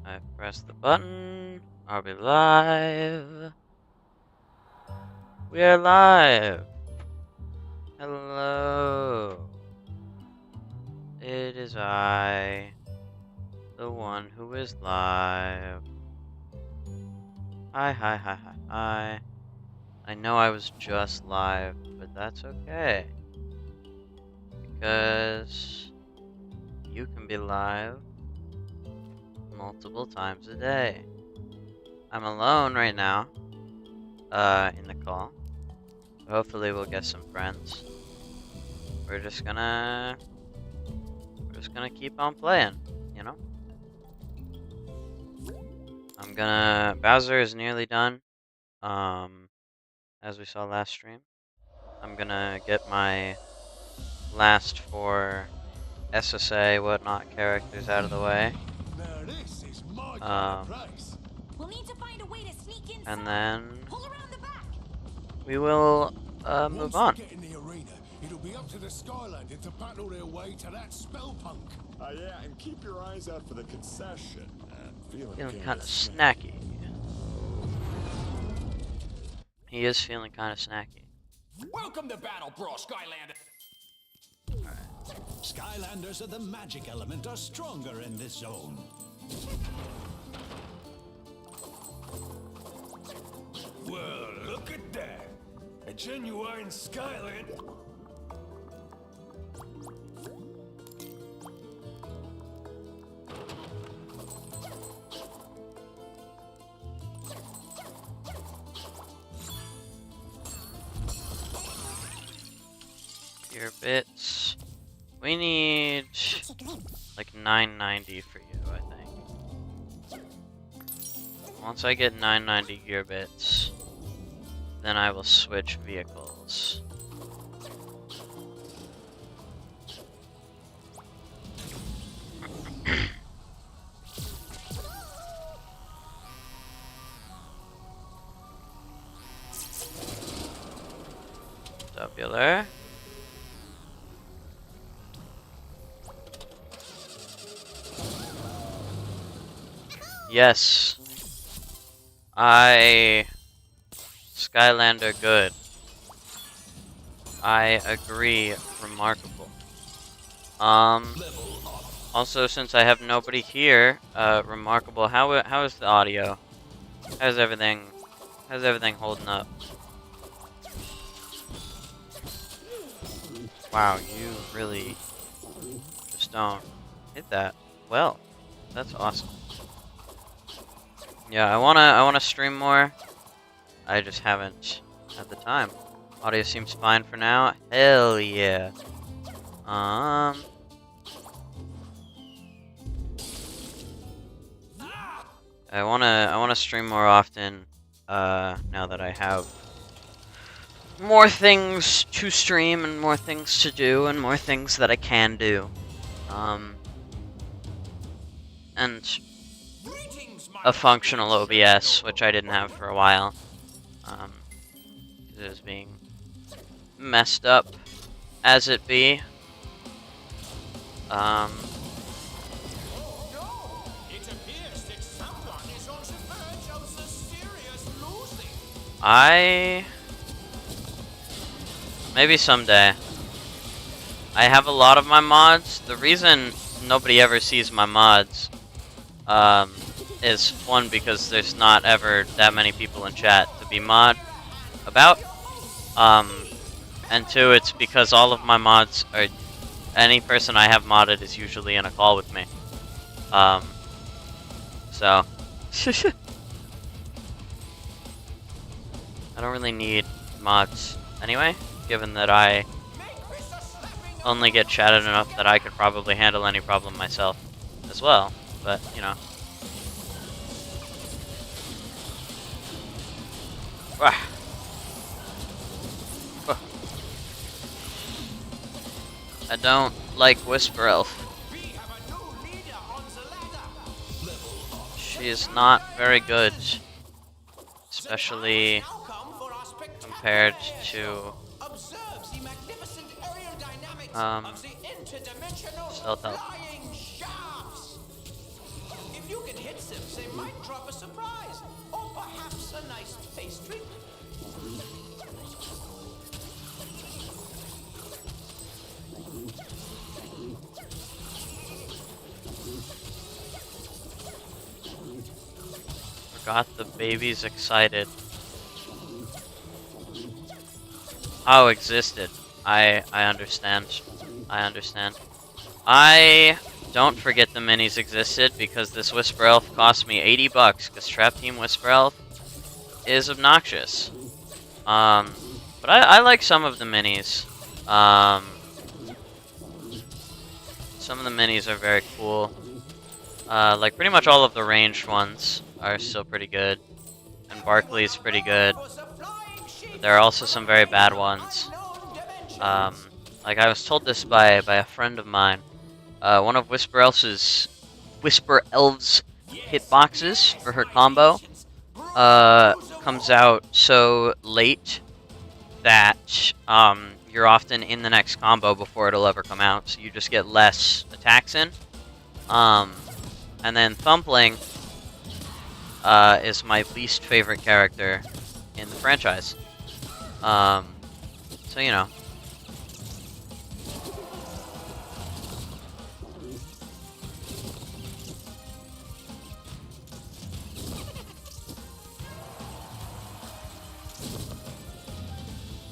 I press the button. Are we live? We are live. Hello. It is I, the one who is live. Hi. I know I was just live, but that's okay. Because you can be live multiple times a day. I'm alone right now, in the call. Hopefully we'll get some friends. We're just gonna keep on playing, you know? Bowser is nearly done, as we saw last stream. I'm gonna get my last 4 SSA whatnot characters out of the way. Now this is my kind of place. We'll need to find a way to sneak inside. And then Pull around the back. we will move Once on. we get in the arena, it'll be up to the Skylanders to battle their way to that spell punk. Yeah, and keep your eyes out for the concession. Feeling kind of snacky. He is feeling kind of snacky. Welcome to Battle Brawl, Skylander. Skylanders of the magic element are stronger in this zone. Well, look at that. A genuine Skyland. Your bits. We need like 990 for you, I think. Once I get 990 gear bits, then I will switch vehicles. Tubular. Yes. Skylander good. I agree, remarkable. Also since I have nobody here, remarkable, how is the audio? How's everything holding up? Wow, you really just don't hit that well. That's awesome. Yeah, I wanna stream more. I just haven't at the time. Audio seems fine for now. Hell yeah. I wanna stream more often. Now that I have more things to stream and more things to do and more things that I can do. And a functional OBS, which I didn't have for a while. It was being messed up as it be. Maybe someday. I have a lot of my mods. The reason nobody ever sees my mods, is one, because there's not ever that many people in chat to be mod about. And two, it's because all of my mods are, any person I have modded is usually in a call with me. So I don't really need mods anyway, given that I only get chatted enough that I could probably handle any problem myself as well, but you know. I don't like Whisper Elf. She is not very good, especially compared to Stealth Elf. expensive. They might drop a surprise. Or perhaps a nice pastry. Forgot the baby's excited. Oh, existed. I understand. I understand. I don't forget the minis existed because this Whisper Elf cost me 80 bucks because Trap Team Whisper Elf is obnoxious. But I like some of the minis. Some of the minis are very cool. Like pretty much all of the ranged ones are still pretty good. And Barkley's pretty good. But there are also some very bad ones. Like I was told this by a friend of mine. One of Whisper Elf's hitboxes for her combo comes out so late that you're often in the next combo before it'll ever come out, so you just get less attacks in. And then Thumpling is my least favorite character in the franchise. So you know.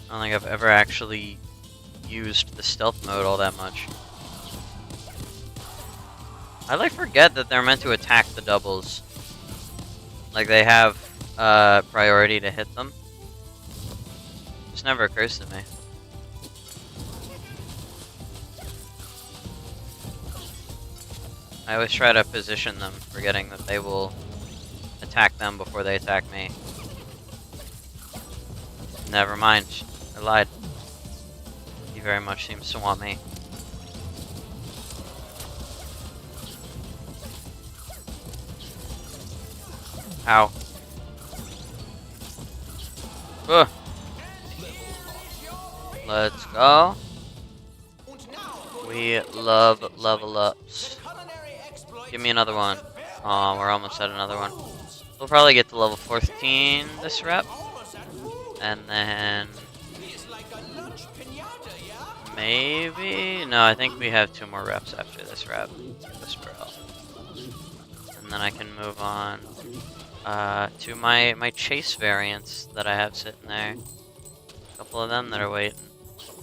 I don't think I've ever actually used the stealth mode all that much. I like forget that they're meant to attack the doubles. Like they have priority to hit them. Just never occurs to me. I always try to position them, forgetting that they will attack them before they attack me. Never mind. I lied. He very much seems to want me. Ow. Ugh. Let's go. We love level ups. Give me another one. Oh, we're almost at another one. We'll probably get to level 14 this rep. And then maybe no, I think we have 2 more reps after this rep. Whisper Elf. And then I can move on to my chase variants that I have sitting there. A couple of them that are waiting.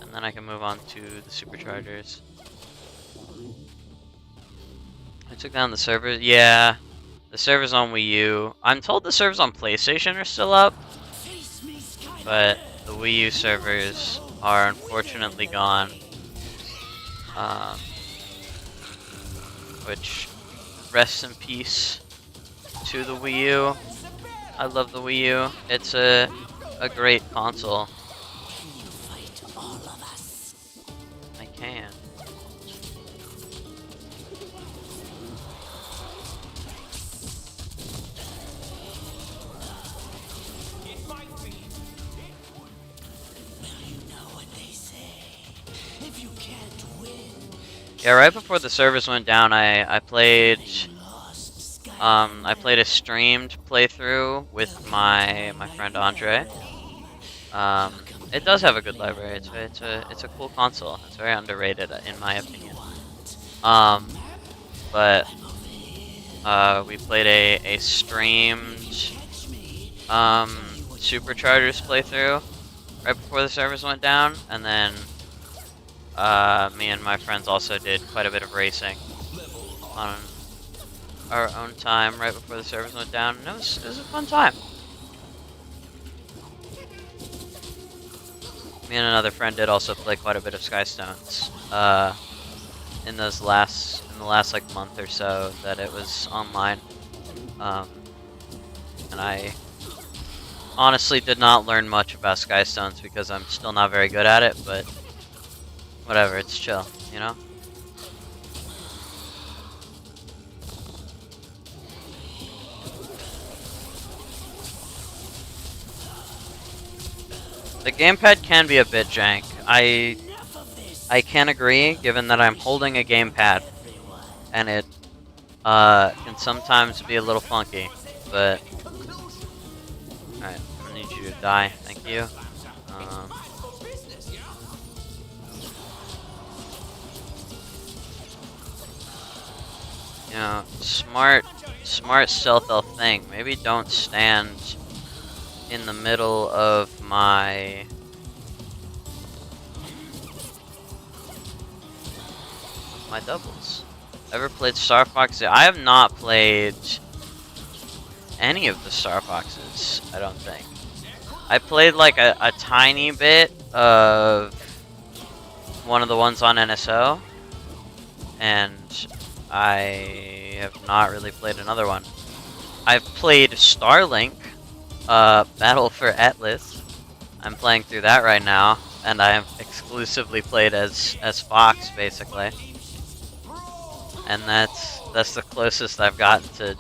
And then I can move on to the superchargers. I took down the servers. Yeah, the servers on Wii U. I'm told the servers on PlayStation are still up. But the Wii U servers are unfortunately gone. Which, rest in peace to the Wii U. I love the Wii U. It's a great console. I can. Yeah, right before the servers went down, I played a streamed playthrough with my friend Andre. It does have a good library. It's a cool console. It's very underrated in my opinion. But we played a streamed Superchargers playthrough right before the servers went down, and then me and my friends also did quite a bit of racing on our own time right before the servers went down, and it was a fun time. Me and another friend did also play quite a bit of Skystones in the last like month or so that it was online, and I honestly did not learn much about Skystones because I'm still not very good at it, but whatever, it's chill, you know? The gamepad can be a bit jank. I can agree, given that I'm holding a gamepad and it can sometimes be a little funky, but alright, I'm gonna need you to die, thank you. You know, smart stealth elf thing. Maybe don't stand in the middle of my doubles. Ever played Star Fox? I have not played any of the Star Foxes, I don't think. I played like a tiny bit of one of the ones on NSO, and I have not really played another one. I've played Starlink, Battle for Atlas. I'm playing through that right now, and I have exclusively played as Fox, basically. And that's the closest I've gotten to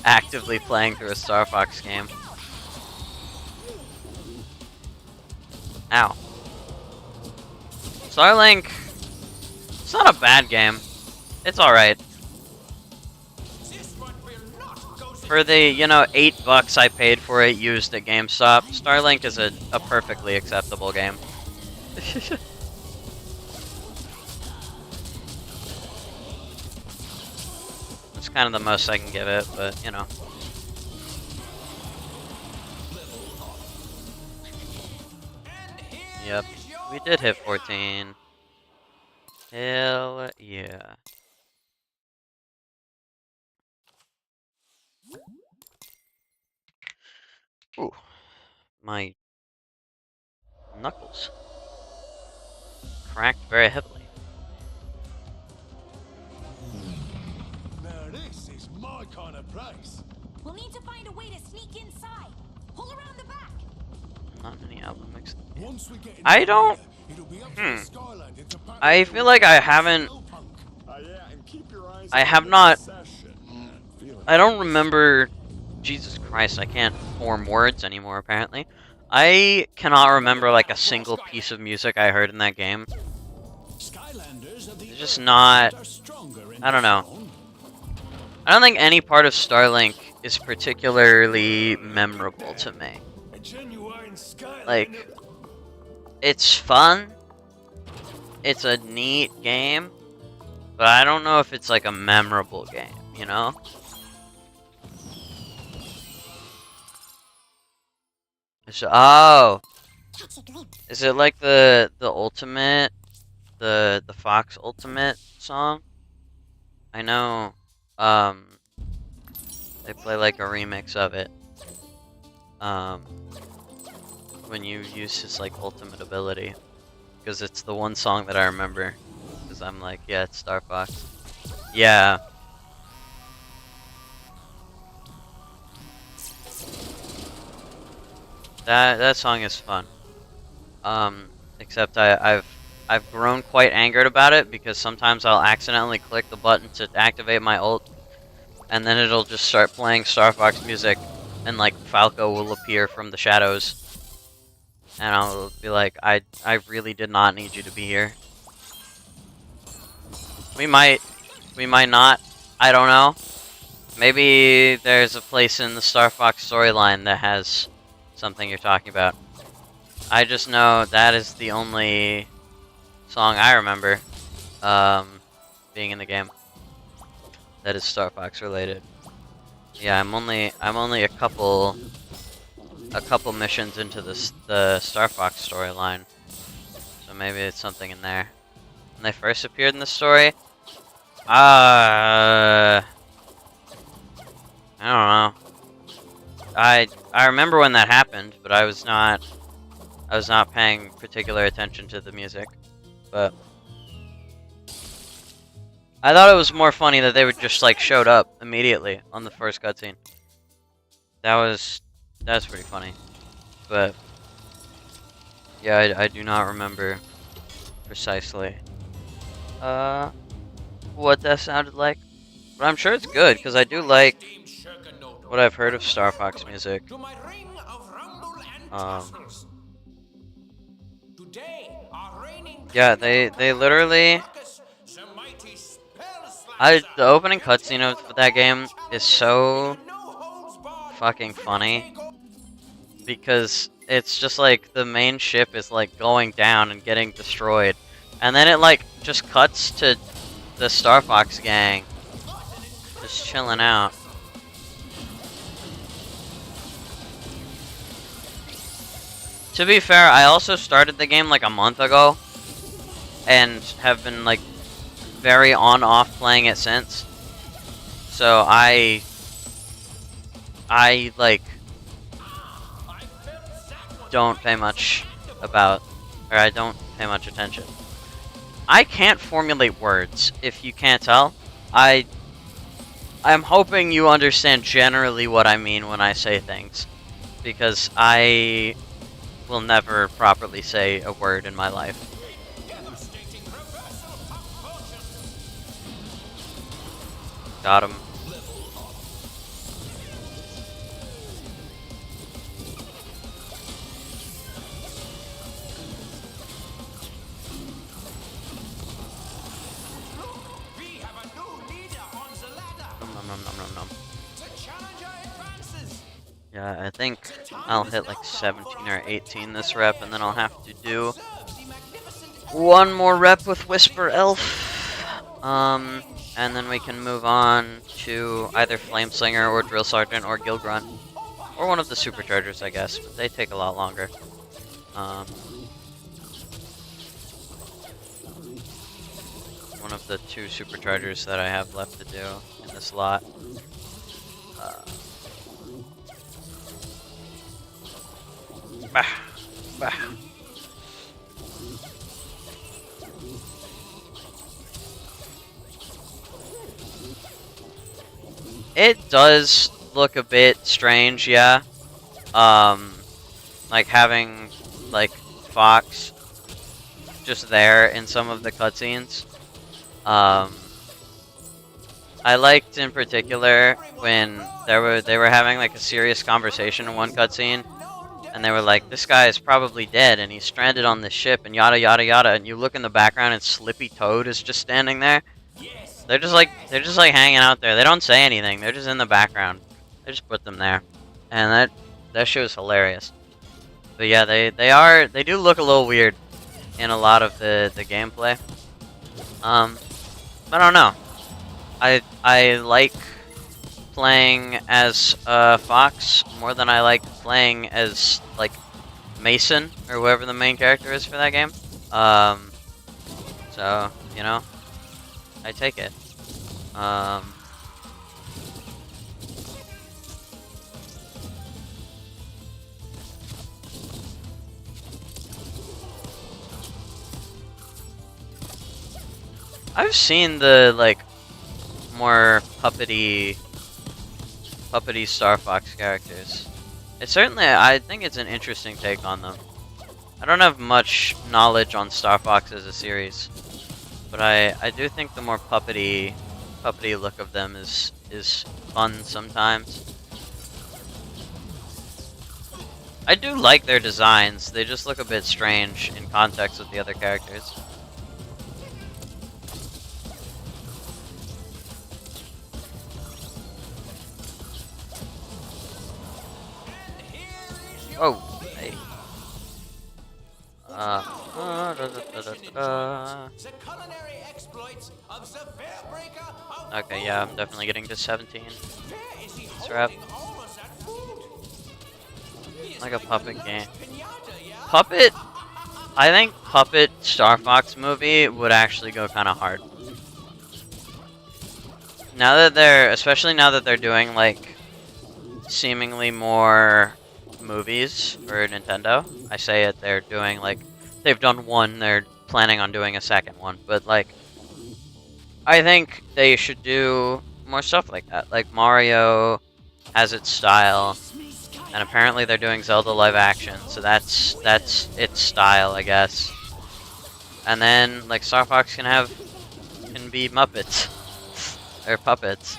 actively playing through a Star Fox game. Ow. Starlink, it's not a bad game. It's alright. For the, you know, $8 I paid for it used at GameStop, Starlink is a perfectly acceptable game. It's kind of the most I can give it, but, you know. Yep, we did hit 14. Hell yeah. Ooh, my knuckles cracked very heavily. Now this is my kind of place. We'll need to find a way to sneak inside. Pull around the back. Not many album mixed. Once we get I don't. it'll be up to the Skylanders to patrol I feel like I haven't. Yeah, and keep your eyes I out have for the not. concession. I don't remember. Jesus Christ, I can't form words anymore, apparently. I cannot remember, like, a single piece of music I heard in that game. Skylanders of the It's just Earth not. are stronger in I don't know. zone. I don't think any part of Starlink is particularly memorable to me. A genuine Skylander. Like, it's fun. It's a neat game. But I don't know if it's, like, a memorable game, you know? So, oh, is it like the ultimate, the Fox Ultimate song? I know, they play like a remix of it, when you use his like ultimate ability, because it's the one song that I remember, because I'm like, yeah, it's Star Fox, yeah. That song is fun. Except I've grown quite angered about it because sometimes I'll accidentally click the button to activate my ult, and then it'll just start playing Star Fox music, and like Falco will appear from the shadows, and I'll be like, I really did not need you to be here. We might not. I don't know. Maybe there's a place in the Star Fox storyline that has something you're talking about. I just know that is the only song I remember being in the game that is Star Fox related. Yeah, I'm only a couple missions into the Star Fox storyline, so maybe it's something in there. When they first appeared in the story, I don't know. I remember when that happened, but I was not paying particular attention to the music. But I thought it was more funny that they would just like showed up immediately on the first cutscene. That's pretty funny. But yeah, I do not remember precisely what that sounded like. But I'm sure it's good because I do like what I've heard of Star Fox music. Yeah, they literally The opening cutscene of that game is so fucking funny because it's just like the main ship is like going down and getting destroyed, and then it like just cuts to the Star Fox gang just chilling out. To be fair, I also started the game like a month ago and have been like very on-off playing it since. So I like don't pay much I don't pay much attention. I can't formulate words, if you can't tell. I'm hoping you understand generally what I mean when I say things, because I will never properly say a word in my life. Got him. We have a new leader on the ladder. Nom, nom, nom, nom, nom. The challenger advances. Yeah, I think I'll hit like 17 or 18 this rep, and then I'll have to do one more rep with Whisper Elf. And then we can move on to either Flameslinger or Drill Sergeant or Gill Grunt. Or one of the Superchargers, I guess, but they take a lot longer. One of the 2 Superchargers that I have left to do in this lot. Bah, bah. It does look a bit strange, yeah. Like having like Fox just there in some of the cutscenes. I liked in particular when they were having like a serious conversation in one cutscene, and they were like, "This guy is probably dead, and he's stranded on this ship, and yada yada yada." And you look in the background, and Slippy Toad is just standing there. They're just like hanging out there. They don't say anything. They're just in the background. They just put them there, and that show is hilarious. But yeah, they do look a little weird in a lot of the gameplay. I don't know. I like playing as Fox more than I like playing as like Mason or whoever the main character is for that game. So you know, I take it. I've seen the like more puppety Star Fox characters. It's certainly, I think it's an interesting take on them. I don't have much knowledge on Star Fox as a series, but I do think the more puppety look of them is fun sometimes. I do like their designs. They just look a bit strange in context with the other characters. Oh, hey. Okay, yeah, I'm definitely getting to 17. Let's wrap. Like a puppet game. Puppet? I think Puppet Star Fox movie would actually go kind of hard. Especially now that they're doing like seemingly more movies for Nintendo. I say it, they're doing like, they've done one, they're planning on doing a second one, but like, I think they should do more stuff like that. Like Mario has its style, and apparently they're doing Zelda live action, so that's its style, I guess. And then like Star Fox can be Muppets or puppets.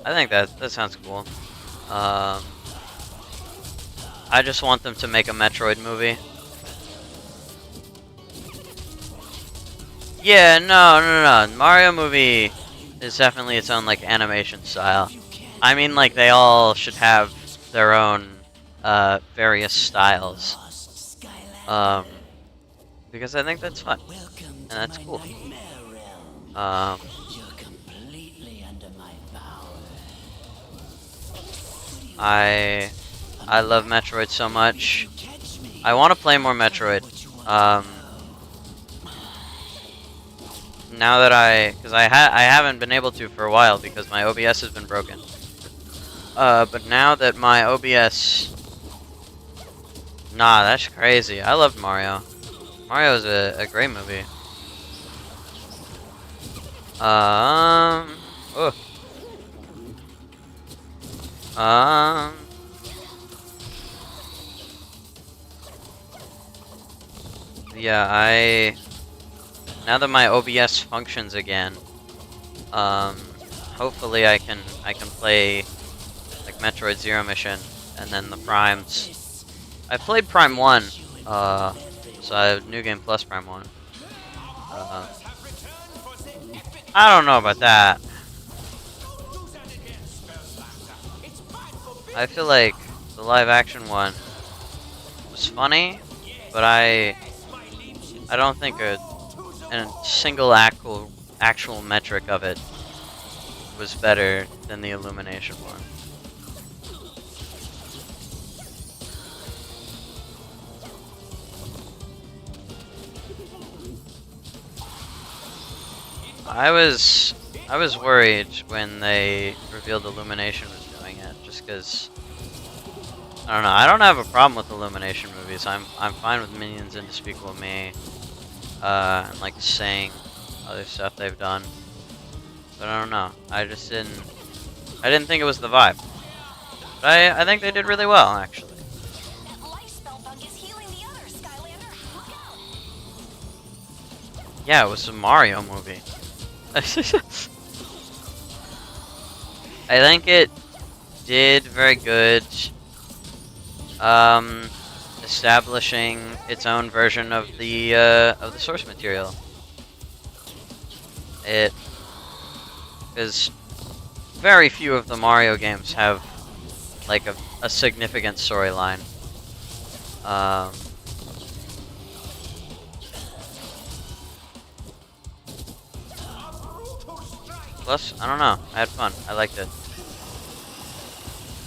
I think that sounds cool. I just want them to make a Metroid movie. Yeah, no. Mario movie is definitely its own like animation style. I mean, like they all should have their own various styles. Um, because I think that's fun and that's cool. Um, I love Metroid so much. I want to play more Metroid. Now that because I haven't been able to for a while because my OBS has been broken. But now that my OBS, nah, that's crazy. I loved Mario. Mario is a great movie. Oh. Yeah, now that my OBS functions again, hopefully I can play like Metroid Zero Mission and then the Primes. I played Prime 1, so I have New Game Plus Prime 1. I don't know about that. I feel like the live action one was funny, but I don't think a single actual metric of it was better than the Illumination one. I was worried when they revealed Illumination was doing it, just because I don't know. I don't have a problem with Illumination movies. I'm fine with Minions and Despicable Me, and like saying other stuff they've done. But I don't know. I didn't think it was the vibe. But I think they did really well, actually. That life spell bug is healing the others, Skylander. Look out! Yeah, it was a Mario movie. I think it did very good establishing its own version of the source material. Because very few of the Mario games have like a significant storyline. Plus, I don't know. I had fun. I liked it.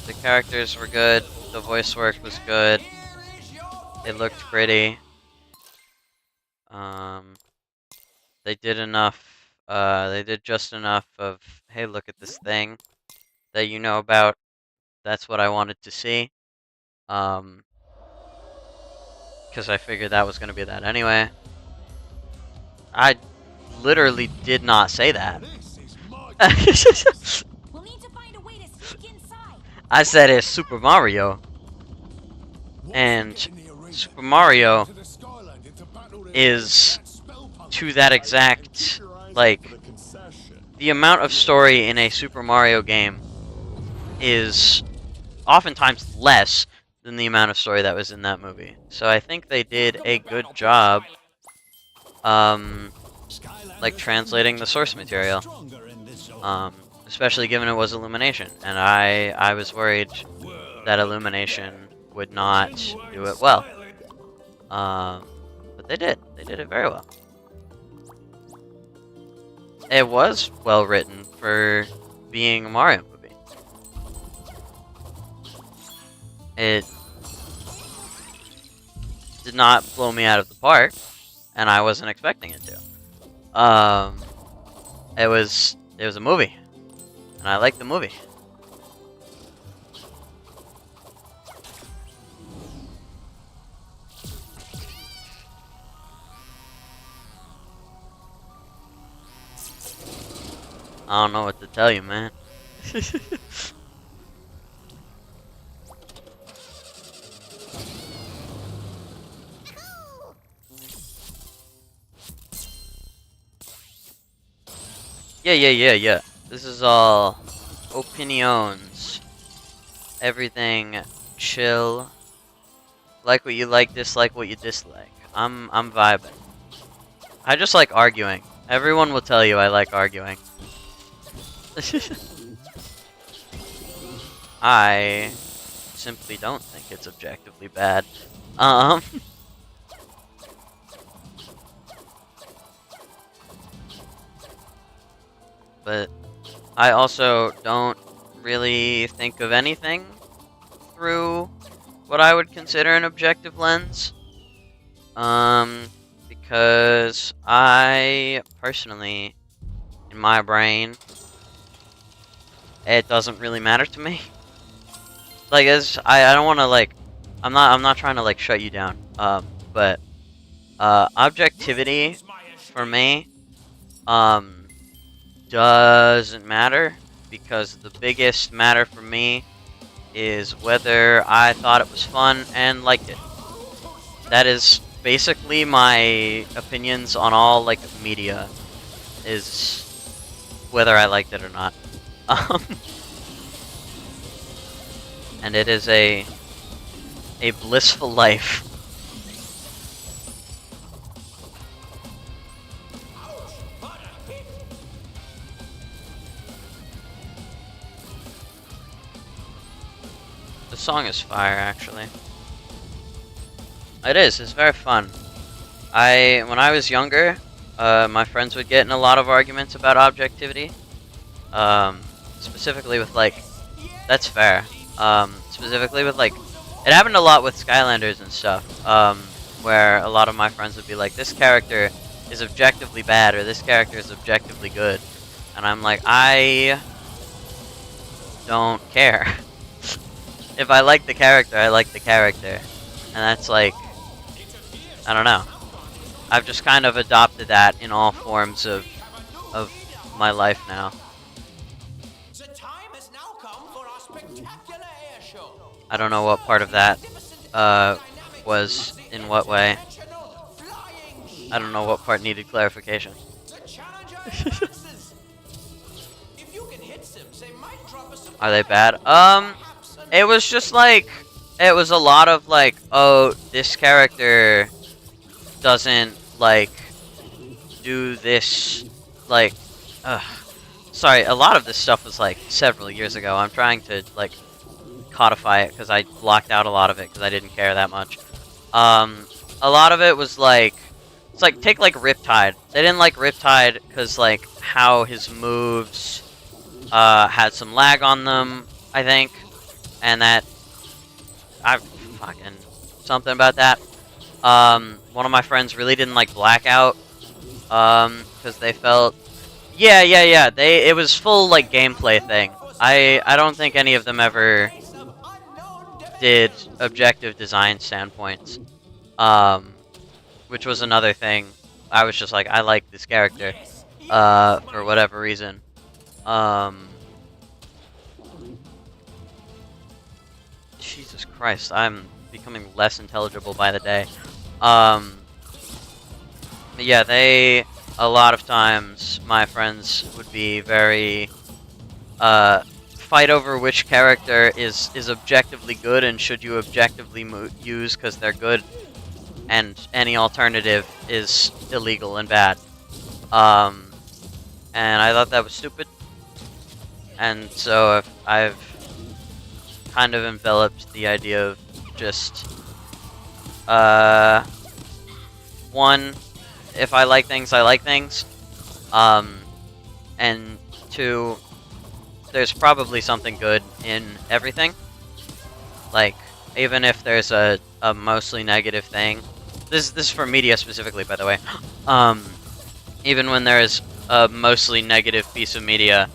The characters were good. The voice work was good. It looked pretty. They did enough. They did just enough of, hey, look at this thing that you know about. That's what I wanted to see. Because I figured that was going to be that anyway. I literally did not say that. We'll need to find a way to sneak inside. I said it's Super Mario. And Super Mario is to that exact, like, the amount of story in a Super Mario game is oftentimes less than the amount of story that was in that movie. So I think they did a good job, like, translating the source material. Especially given it was Illumination. And I was worried that Illumination would not do it well. But they did. They did it very well. It was well written for being a Mario movie. It did not blow me out of the park, and I wasn't expecting it to. It was a movie, and I liked the movie. I don't know what to tell you, man. Yeah. This is all opinions. Everything chill. Like what you like, dislike what you dislike. I'm vibing. I just like arguing. Everyone will tell you I like arguing. I simply don't think it's objectively bad. But I also don't really think of anything through what I would consider an objective lens. Because I personally, in my brain, it doesn't really matter to me. Like, I don't want to like, I'm not trying to like shut you down. But objectivity for me, doesn't matter, because the biggest matter for me is whether I thought it was fun and liked it. That is basically my opinions on all like media, is whether I liked it or not. And it is a blissful life. The song is fire, actually. It is. It's very fun. When I was younger, my friends would get in a lot of arguments about objectivity. Specifically with like, that's fair. Specifically with like, it happened a lot with Skylanders and stuff. Where a lot of my friends would be like, this character is objectively bad, or this character is objectively good, and I'm like, I don't care. If I like the character, I like the character. And that's like, I don't know. I've just kind of adopted that in all forms of my life now. The time has now come for our spectacular air show. I don't know what part of that was in what way. I don't know what part needed clarification. Are they bad? It was just like, it was a lot of like, oh, this character doesn't like do this, like, sorry, a lot of this stuff was like several years ago. I'm trying to like codify it because I blocked out a lot of it because I didn't care that much. A lot of it was like, it's like, take like Riptide. They didn't like Riptide because like how his moves had some lag on them, I think, and that I fucking something about that. One of my friends really didn't like Blackout because they felt, yeah, it was full like gameplay thing. I don't think any of them ever did objective design standpoints, which was another thing. I was just like, I like this character for whatever reason. Jesus Christ, I'm becoming less intelligible by the day. Yeah, a lot of times, my friends would be very, fight over which character is objectively good and should you objectively use because they're good, and any alternative is illegal and bad. And I thought that was stupid. And so I've kind of enveloped the idea of just, one, if I like things, I like things. And two, there's probably something good in everything. Like, even if there's a mostly negative thing. This is for media specifically, by the way. Even when there's a mostly negative piece of media,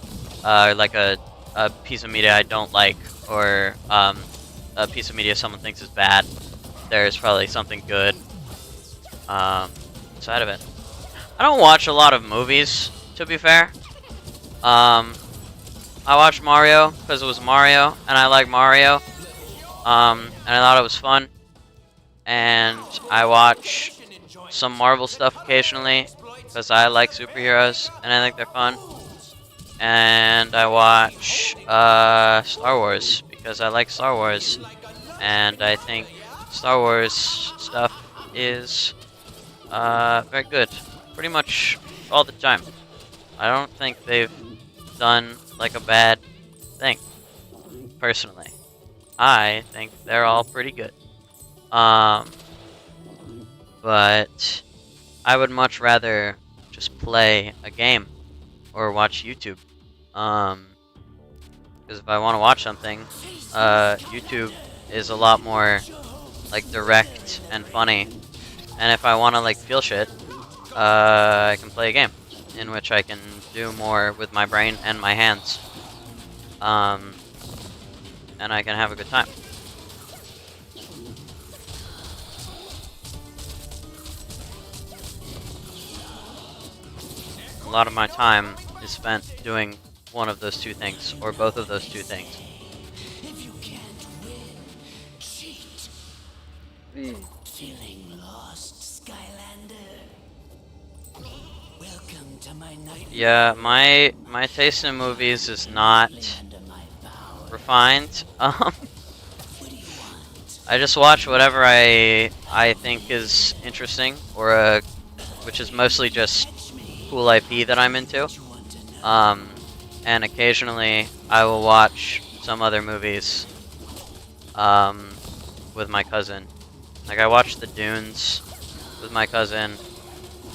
like a piece of media I don't like, or a piece of media someone thinks is bad, there's probably something good inside of it. I don't watch a lot of movies, to be fair. I watched Mario because it was Mario, and I like Mario, and I thought it was fun. And I watch some Marvel stuff occasionally because I like superheroes and I think they're fun. And I watch Star Wars because I like Star Wars, and I think Star Wars stuff is very good pretty much all the time. I don't think they've done like a bad thing, personally. I think they're all pretty good. But I would much rather just play a game or watch YouTube. Because if I want to watch something, YouTube is a lot more like direct and funny. And if I want to like feel shit, I can play a game in which I can do more with my brain and my hands. And I can have a good time. A lot of my time is spent doing one of those two things, or both of those two things. If you can't win, cheat. Feeling lost, Skylander? Welcome to my night. Yeah, my taste in movies is not refined. I just watch whatever I think is interesting, or which is mostly just cool IP that I'm into. And occasionally I will watch some other movies with my cousin. Like I watched The Dunes with my cousin,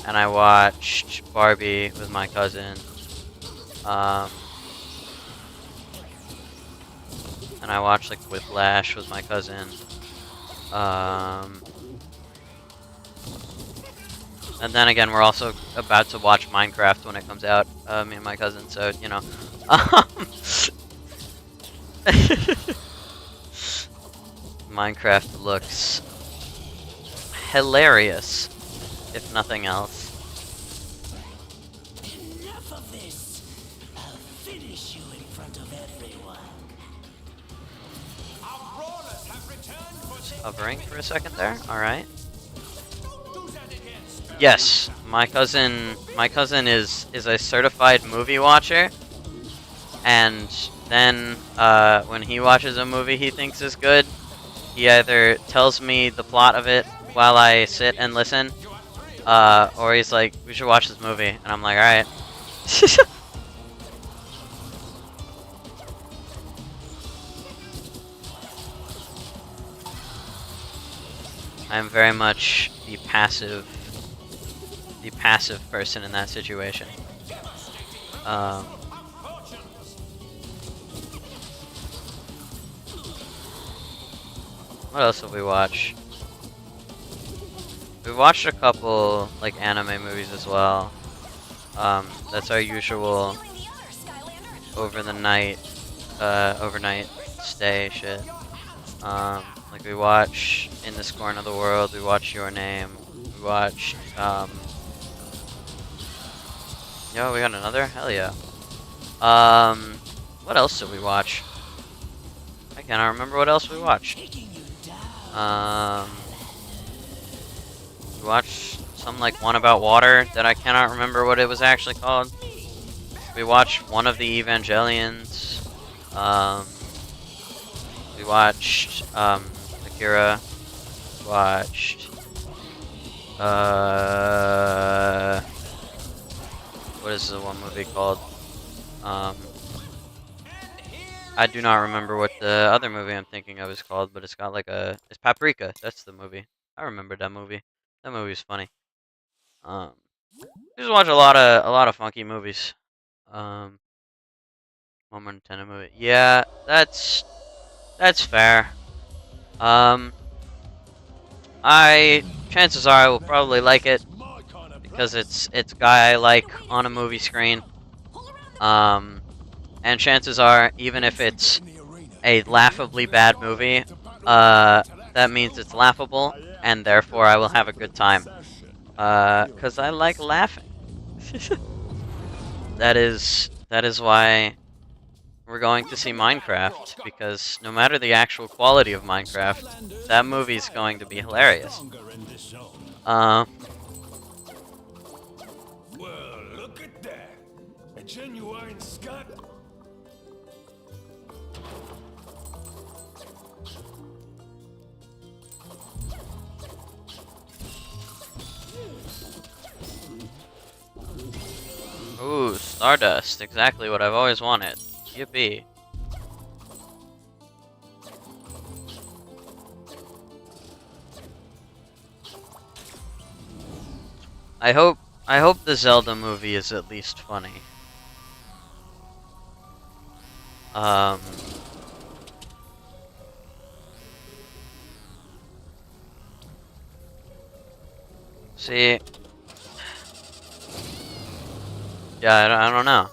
and I watched Barbie with my cousin. And I watched like Whiplash with my cousin. And then again, we're also about to watch Minecraft when it comes out, me and my cousin, so, you know. Minecraft looks hilarious, if nothing else. Enough of this. I'll finish you in front of everyone. Our brawlers have returned for Hovering for a second there, alright. Yes, my cousin is a certified movie watcher, and then when he watches a movie he thinks is good, he either tells me the plot of it while I sit and listen, or he's like, we should watch this movie, and I'm like, alright. I'm very much the passive person in that situation. What else have we watched? We watched a couple like anime movies as well. That's our usual overnight stay shit. Like we watch In This Corner of the World, we watched Your Name, we watched yo, we got another? Hell yeah. What else did we watch? I cannot remember what else we watched. We watched some like one about water that I cannot remember what it was actually called. We watched one of the Evangelions. We watched Akira. Watched what is the one movie called? I do not remember what the other movie I'm thinking of is called, but it's got like it's Paprika. That's the movie. I remember that movie. That movie's funny. Just watch a lot of funky movies. One more Nintendo movie. Yeah, that's fair. Chances are I will probably like it because it's a guy I like on a movie screen. And chances are, even if it's a laughably bad movie, that means it's laughable, and therefore I will have a good time. Cause I like laughing. That is why we're going to see Minecraft, because no matter the actual quality of Minecraft, that movie is going to be hilarious. Well, look at that. A genuine Scot. Stardust, exactly what I've always wanted. Yippee. I hope the Zelda movie is at least funny. See, yeah, I don't know.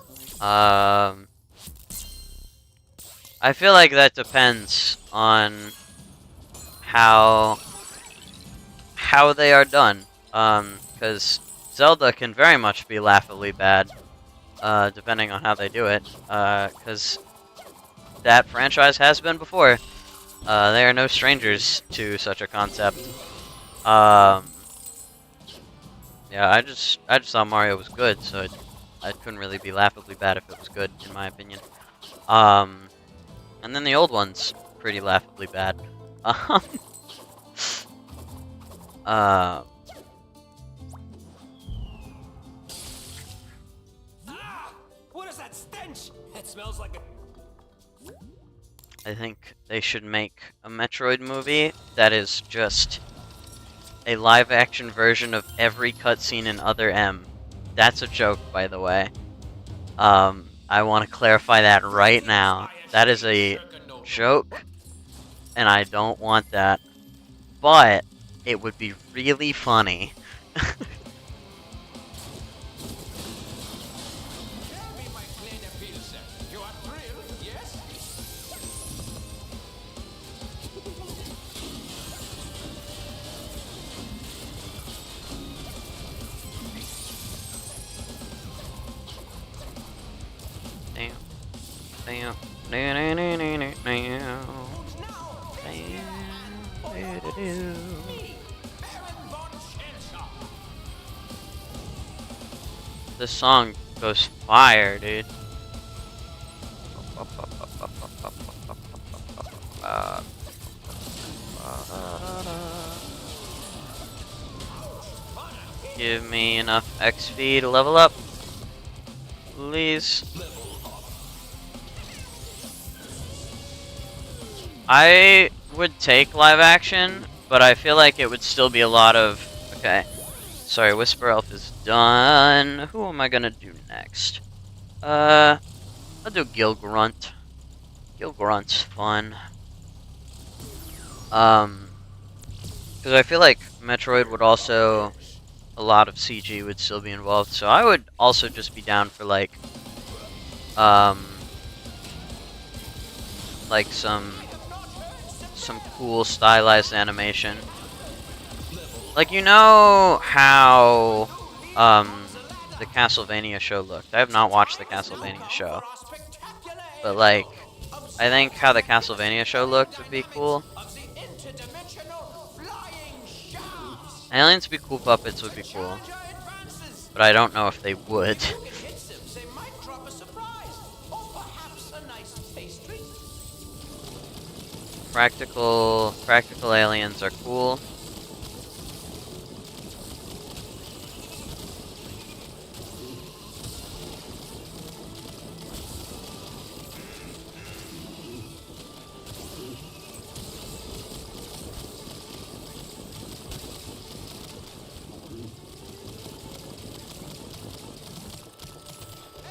I feel like that depends on how they are done. Because Zelda can very much be laughably bad, depending on how they do it. Because that franchise has been before. They are no strangers to such a concept. Yeah, I just thought Mario was good, so it couldn't really be laughably bad if it was good, in my opinion. And then the old one's pretty laughably bad. Uh, What is that stench? It smells like a... I think they should make a Metroid movie that is just a live-action version of every cutscene in Other M. That's a joke, by the way. I want to clarify that right now. That is a joke, and I don't want that. But it would be really funny. Tell me, my kleiner Pilze. You are thrilled, yes? Damn. Damn. Damn. Who's now? Me, Baron von Schellshock. This song goes fire, dude. Give me enough XP to level up, please. I would take live action, but I feel like it would still be a lot of... Okay. Sorry, Whisper Elf is done. Who am I gonna do next? I'll do Gil Grunt. Gil Grunt's fun. Because I feel like Metroid would also... A lot of CG would still be involved, so I would also just be down for like some cool stylized animation. Like, you know how the Castlevania show looked. I have not watched the Castlevania show, but like I think how the Castlevania show looked would be cool. Aliens be cool, puppets would be cool, but I don't know if they would. Practical aliens are cool.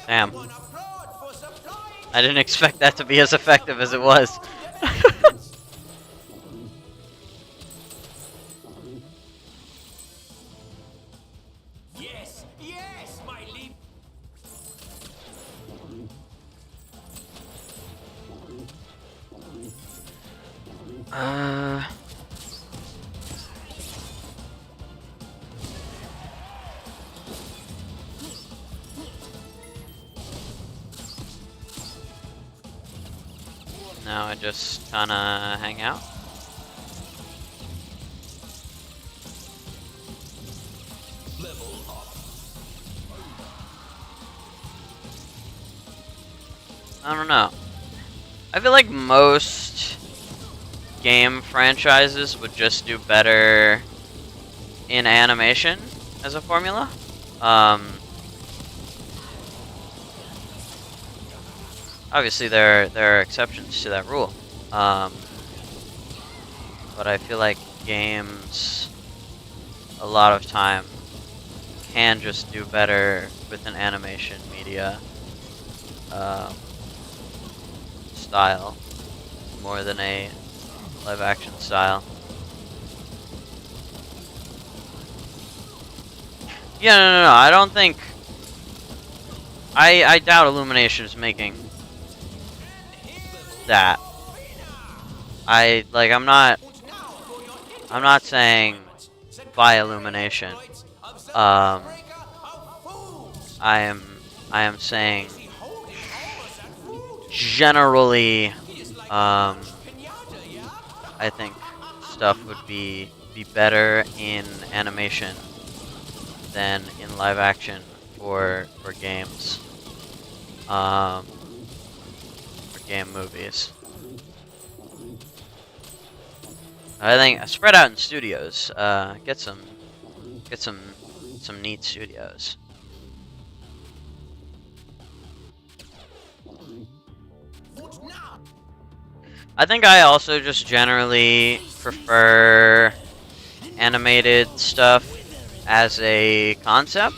Damn. I didn't expect that to be as effective as it was. Yes, yes, my lead. Now I just kinda hang out. I don't know. I feel like most game franchises would just do better in animation as a formula. Obviously, there are exceptions to that rule, but I feel like games a lot of time can just do better with an animation media um, style more than a live action style. Yeah, no. I don't think. I doubt Illumination is making that. I'm not saying buy Illumination. I am saying generally, I think stuff would be better in animation than in live action for games, for game movies. I think spread out in studios. Get some neat studios. I think I also just generally prefer animated stuff as a concept.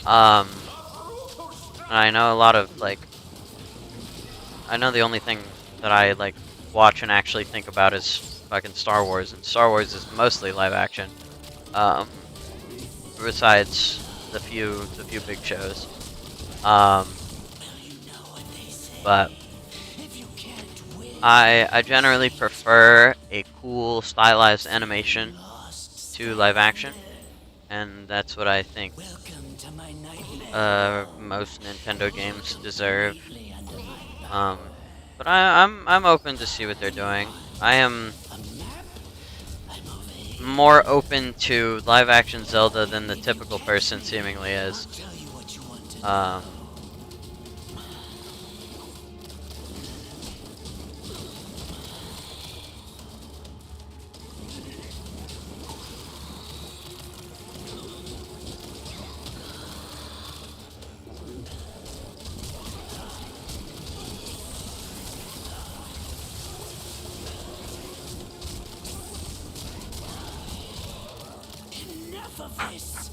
And I know a lot of I know the only thing that I watch and actually think about is fucking Star Wars, and Star Wars is mostly live action. Besides the few big shows. But I generally prefer a cool stylized animation to live action, and that's what I think most Nintendo games deserve. But I'm open to see what they're doing. I am more open to live action Zelda than the typical person seemingly is. Enough of this.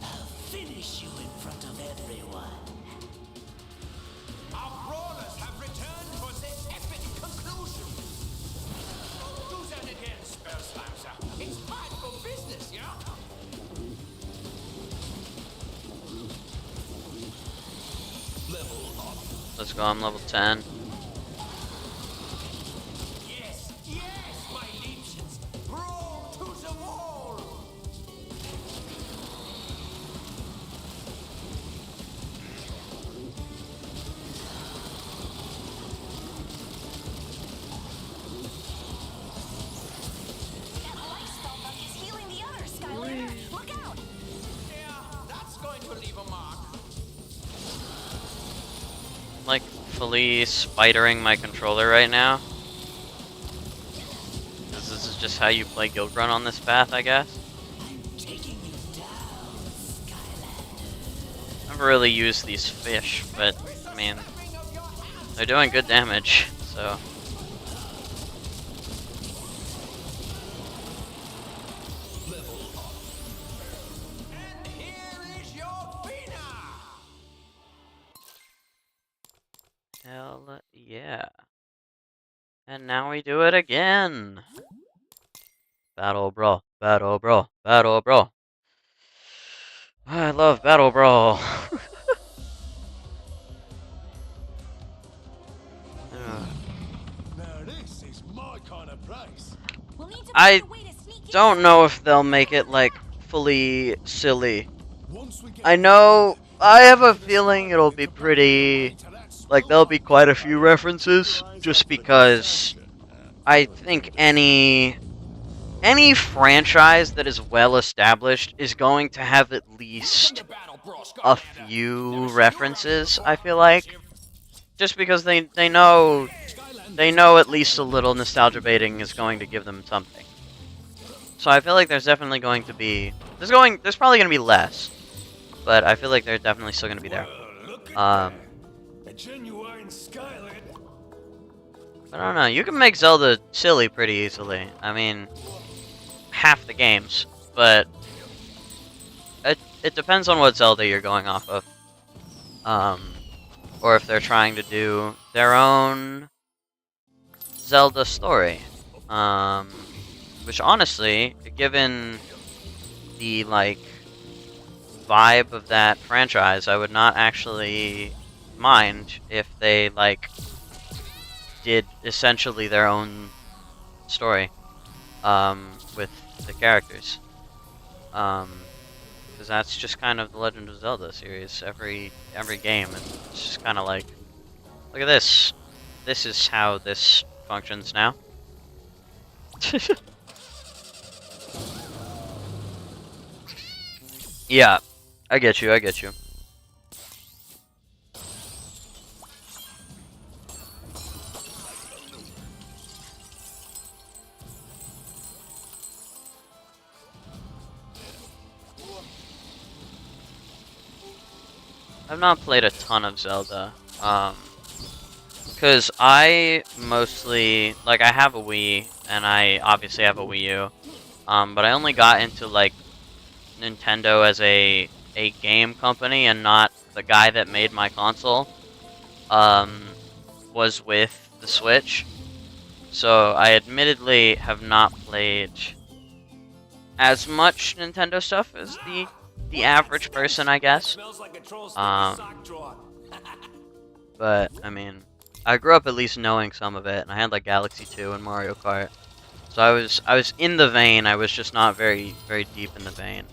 I'll finish you in front of everyone. Our brawlers have returned for the epic conclusion. Do that again, Spell Slasher. It's time for business, yeah? Level up. Let's go. I'm level 10. Yes, my legions. Brawl to the wall. That light spell bug is healing the others, Skylander. Look out! Yeah, that's going to leave a mark. Like fully spidering my controller right now. This is just how you play Guild Run on this path, I guess. I'm taking you down, Skylanders. Never really used these fish, but I mean, they're doing good damage, so. And here is your winner. Hell yeah. And now we do it again. Battle Brawl, Battle Brawl, Battle Brawl. I love Battle Brawl. Now this is my kind of place. We'll need to I find a way to sneak in. don't know if they'll make it fully silly. Once we get I know, I have a feeling it'll be pretty, there'll be quite a few references, just because I think any franchise that is well established is going to have at least a few references, I feel like. Just because they know at least a little nostalgia baiting is going to give them something. So I feel like there's definitely going to be there's probably going to be less, but I feel like they're definitely still going to be there. Well, look at that. A genuine flying Skyland. I don't know. You can make Zelda silly pretty easily. I mean, half the games, but it depends on what Zelda you're going off of. Or if they're trying to do their own Zelda story. Which honestly, given the like vibe of that franchise, I would not actually mind if they like did essentially their own story with the characters. Because that's just kind of the Legend of Zelda series. Every game, it's just kind of like, look at this. This is how this functions now. Yeah, I get you. I get you. I've not played a ton of Zelda, because I mostly, like, I have a Wii, and I obviously have a Wii U, but I only got into, like, Nintendo as a game company, and not the guy that made my console, was with the Switch, so I admittedly have not played as much Nintendo stuff as the average person, I guess. Smells like a troll's sock drawer. But I mean, I grew up at least knowing some of it, and I had like Galaxy 2 and Mario Kart, so I was in the vein. I was just not very deep in the vein.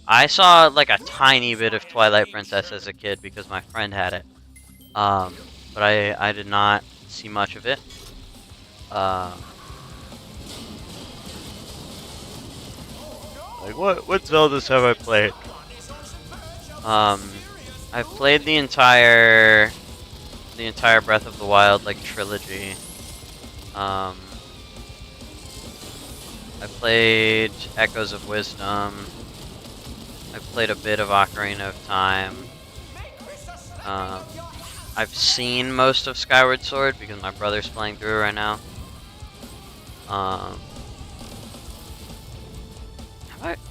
I saw like a tiny bit of Twilight Princess as a kid because my friend had it, but I did not see much of it. Like what Zeldas have I played? I've played the entire Breath of the Wild like trilogy. I played Echoes of Wisdom. I played a bit of Ocarina of Time. I've seen most of Skyward Sword because my brother's playing through it right now.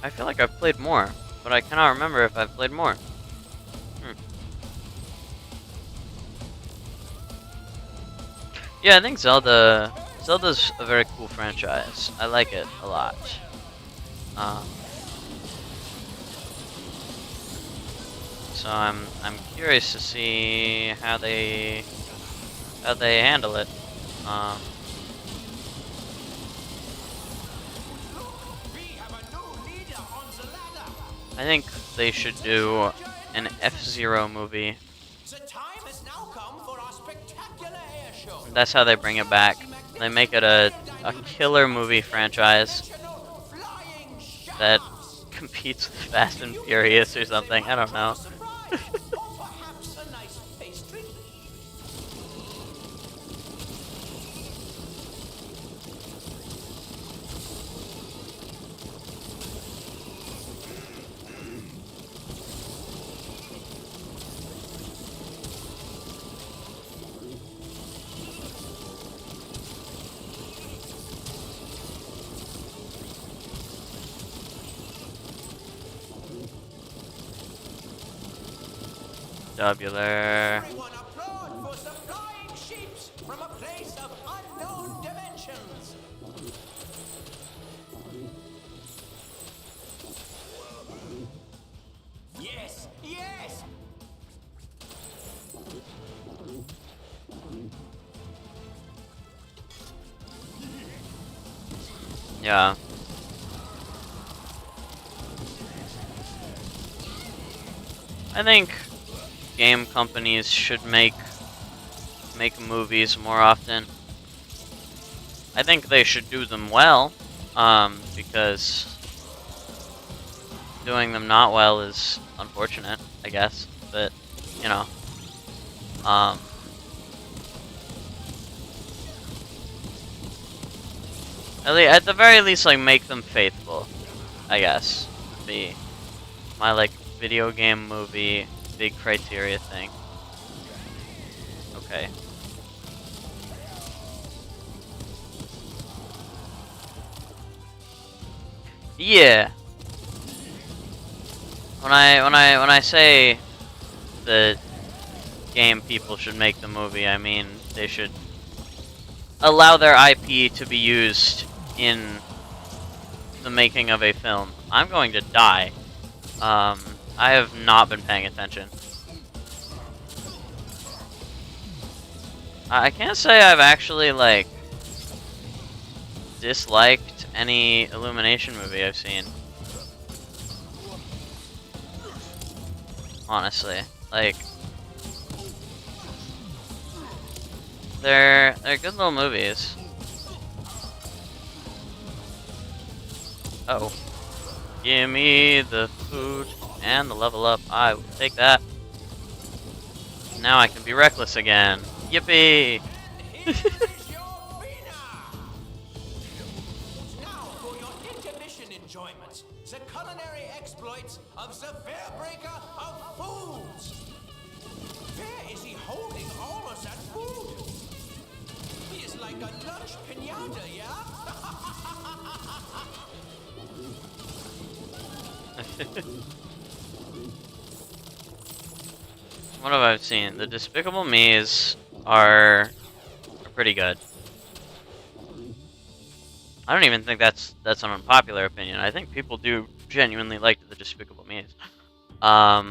I feel like I've played more, but I cannot remember if I've played more. Yeah, I think Zelda's a very cool franchise. I like it a lot. So I'm curious to see how they handle it. I think they should do an F-Zero movie. The time has now come for our spectacular air show. That's how they bring it back. They make it a killer movie franchise that competes with Fast and Furious or something. I don't know. Perhaps a nice pastry. Tubular. Everyone applaud for the flying sheeps from a place of unknown dimensions. Yes, yes. Yeah. I think game companies should make movies more often. I think they should do them well, because doing them not well is unfortunate, I guess. But you know, at the very least, like make them faithful, I guess. Be my like video game movie big criteria thing. Okay. Yeah. When I say the game people should make the movie, I mean they should allow their IP to be used in the making of a film. I'm going to die. I have not been paying attention. I can't say I've actually, like, disliked any Illumination movie I've seen. Honestly. Like, they're good little movies. Uh oh. Give me the food and the level up. I will take that. Now I can be reckless again. Yippee! Here's your winner! Now for your intermission enjoyment, the culinary exploits of the Fairbreaker of Foods. Where is he holding all of that food? He is like a lunch pinata, yeah? What have I seen? The Despicable Me's are pretty good. I don't even think that's an unpopular opinion. I think people do genuinely like the Despicable Me's. I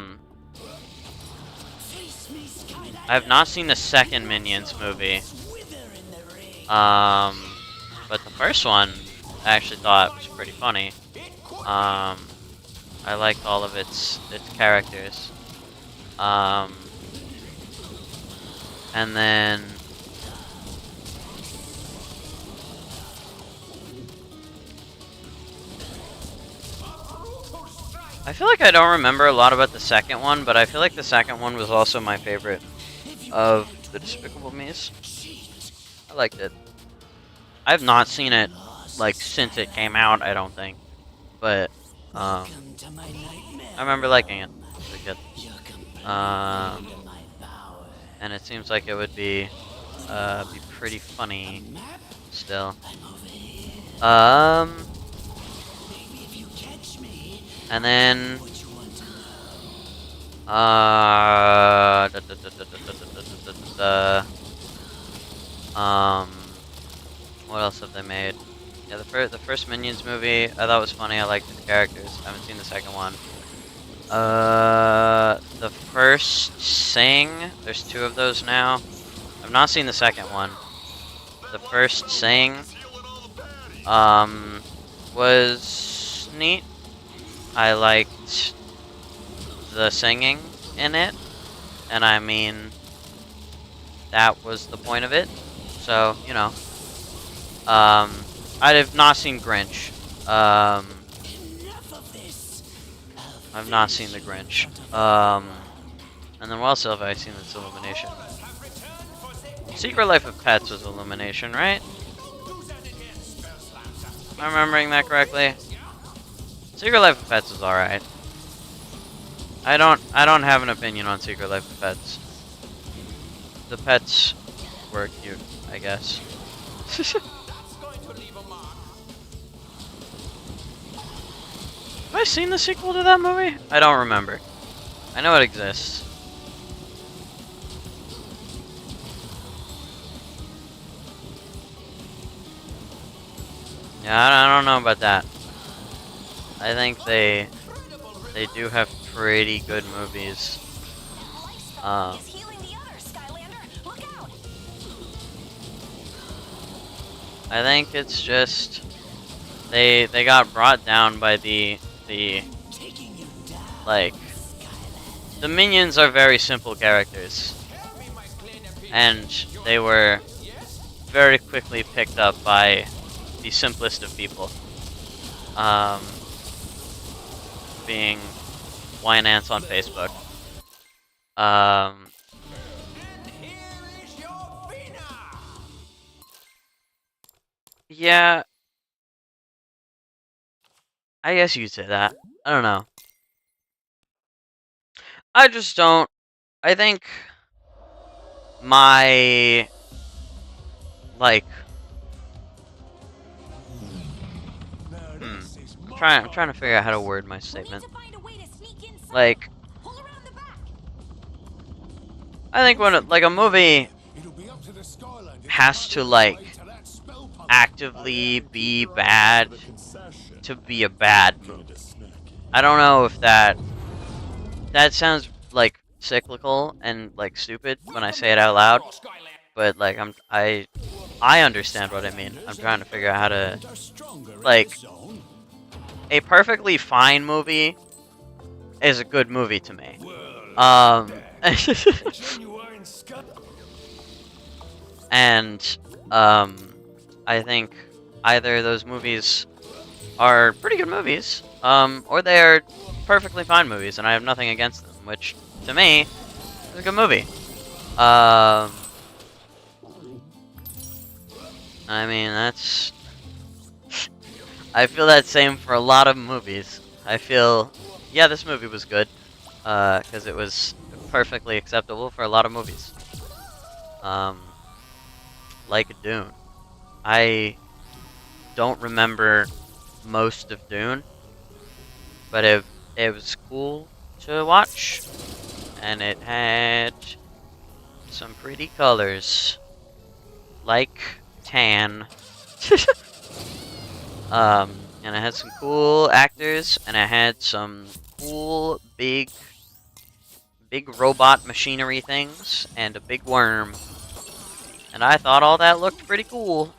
have not seen the second Minions movie. But the first one I actually thought was pretty funny. I liked all of its characters. And then I feel like I don't remember a lot about the second one, but I feel like the second one was also my favorite of the Despicable Me's. I liked it. I have not seen it, like, since it came out, I don't think. But, I remember liking it as a kid. And it seems like it would be pretty funny still. And then what else have they made? Yeah, the first Minions movie I thought was funny. I liked the characters. I haven't seen the second one. The first Sing, there's 2 of those now. I've not seen the second one. The first Sing was neat. I liked the singing in it, and I mean, that was the point of it. So, you know, I have not seen Grinch. I've not seen the Grinch. And then what else have I seen that's Illumination? Secret Life of Pets was Illumination, right? Am I remembering that correctly? Secret Life of Pets is alright. I don't have an opinion on Secret Life of Pets. The pets were cute, I guess. Have I seen the sequel to that movie? I don't remember. I know it exists. Yeah, I don't know about that. I think they do have pretty good movies. Is healing the others, Skylander. Look out! I think it's just they got brought down by the like the Minions are very simple characters, and they were very quickly picked up by the simplest of people. Being wine ants on Facebook. Yeah, I guess you'd say that. I don't know. I just don't. I think my like Now hmm. this is my I'm trying to figure out how to word my We'll need statement. to find a way to sneak inside. Like, Pull around the back. I think when like a movie It'll be up to the Skylanders to has to battle their way like to that spell pump. actively be bad to be a bad movie. I don't know if that sounds like cyclical and like stupid when I say it out loud, but like I understand what I mean. I'm trying to figure out how to like a perfectly fine movie is a good movie to me. Genuine Sky. And I think either those movies are pretty good movies, or they are perfectly fine movies, and I have nothing against them, which to me is a good movie. I mean, that's. I feel that same for a lot of movies. I feel, yeah, this movie was good, because it was perfectly acceptable for a lot of movies. Like Dune. I don't remember most of Dune, but it was cool to watch, and it had some pretty colors, like tan. And it had some cool actors, and it had some cool big robot machinery things, and a big worm. And I thought all that looked pretty cool.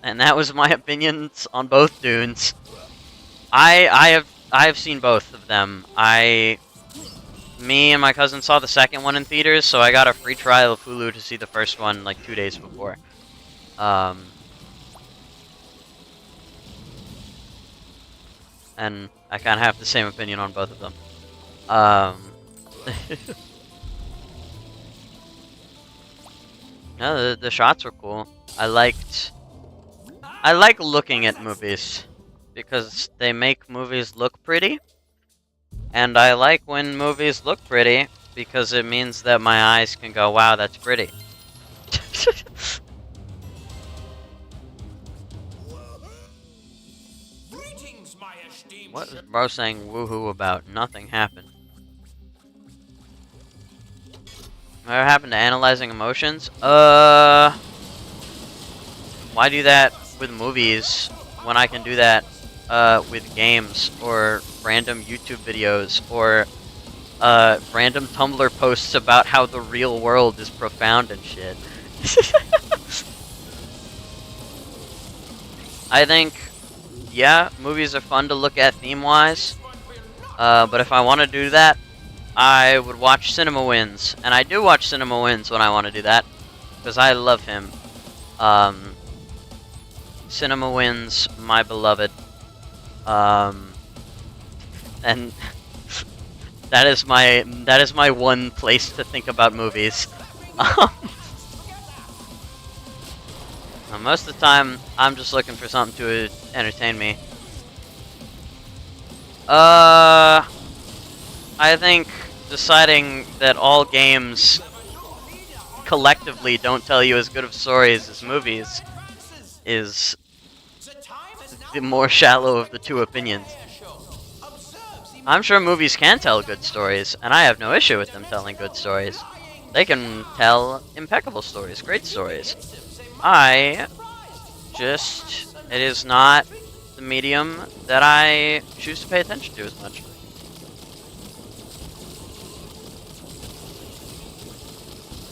And that was my opinions on both Dunes. I have seen both of them. Me and my cousin saw the second one in theaters, so I got a free trial of Hulu to see the first one like 2 days before. And I kind of have the same opinion on both of them. No, the shots were cool. I like looking at movies because they make movies look pretty, and I like when movies look pretty because it means that my eyes can go, wow, that's pretty. Greetings, my esteemed. What is bro saying woohoo about? Nothing happened. What happened to analyzing emotions? Why do that with movies when I can do that with games or random YouTube videos or random Tumblr posts about how the real world is profound and shit? I think, yeah, movies are fun to look at theme-wise, but if I want to do that, I would watch Cinema Wins, and I do watch Cinema Wins when I want to do that, because I love him. Cinema Wins, my beloved. And that is my one place to think about movies. Most of the time, I'm just looking for something to entertain me. I think deciding that all games collectively don't tell you as good of stories as movies is the more shallow of the two opinions. I'm sure movies can tell good stories, and I have no issue with them telling good stories. They can tell impeccable stories, great stories. It is not the medium that I choose to pay attention to as much.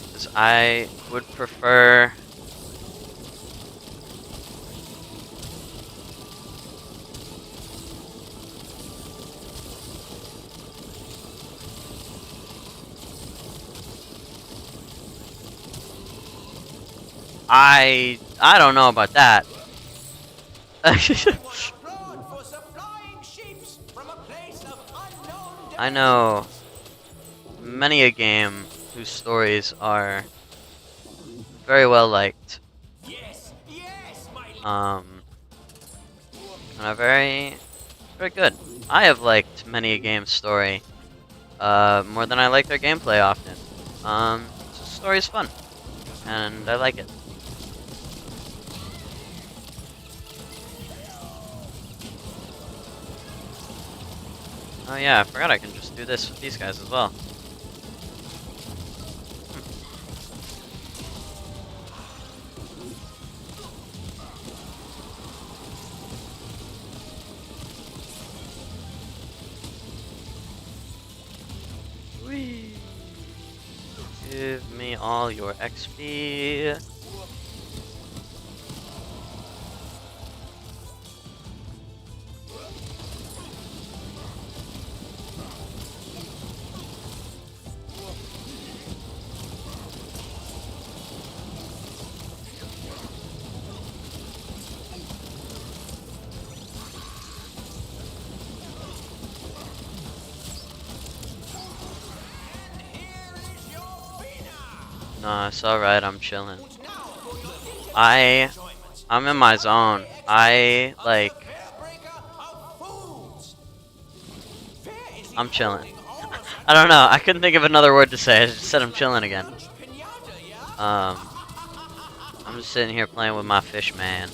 Because I would prefer... I don't know about that. I know many a game whose stories are very well liked. And are very, very good. I have liked many a game's story more than I like their gameplay often. The story is fun, and I like it. Oh yeah, I forgot I can just do this with these guys as well. Whee! Give me all your XP. No, it's alright, I'm chilling. I'm in my zone. I'm chilling. I don't know, I couldn't think of another word to say, I just said I'm chilling again. I'm just sitting here playing with my fish man.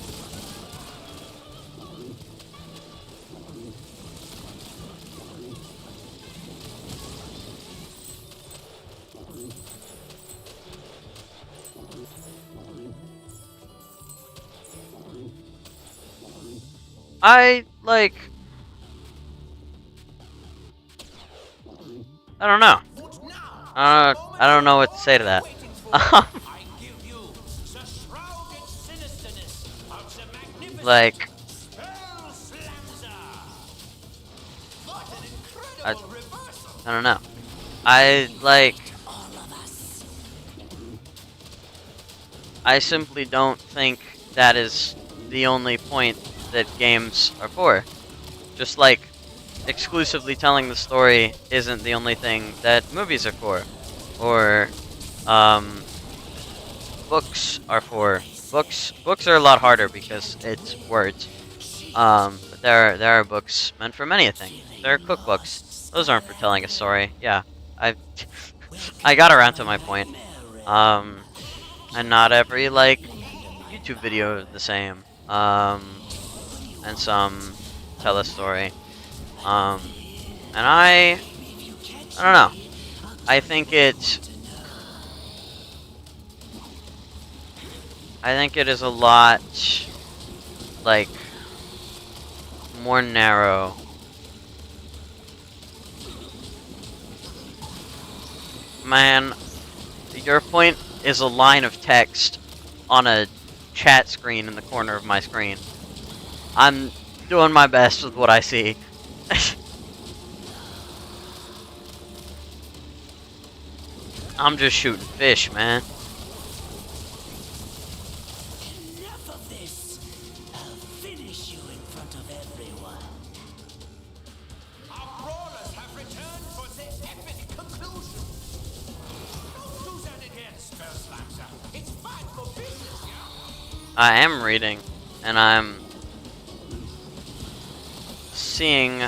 I don't know. I don't know what to say to that. Like, I don't know. I simply don't think that is the only point that games are for. Just like exclusively telling the story isn't the only thing that movies are for, or books are for. Books are a lot harder because it's words. But there are books meant for many a thing. There are cookbooks. Those aren't for telling a story. Yeah, I I got around to my point. And not every YouTube video is the same. And some tell a story. And I don't know. I think it is a lot more narrow. Man, your point is a line of text on a chat screen in the corner of my screen. I'm doing my best with what I see. I'm just shooting fish, man. Enough of this. I'll finish you in front of everyone. Our brawlers have returned for the epic conclusion. Don't do that again, Spellslamser. It's bad for business, yeah? I am reading, and I'm seeing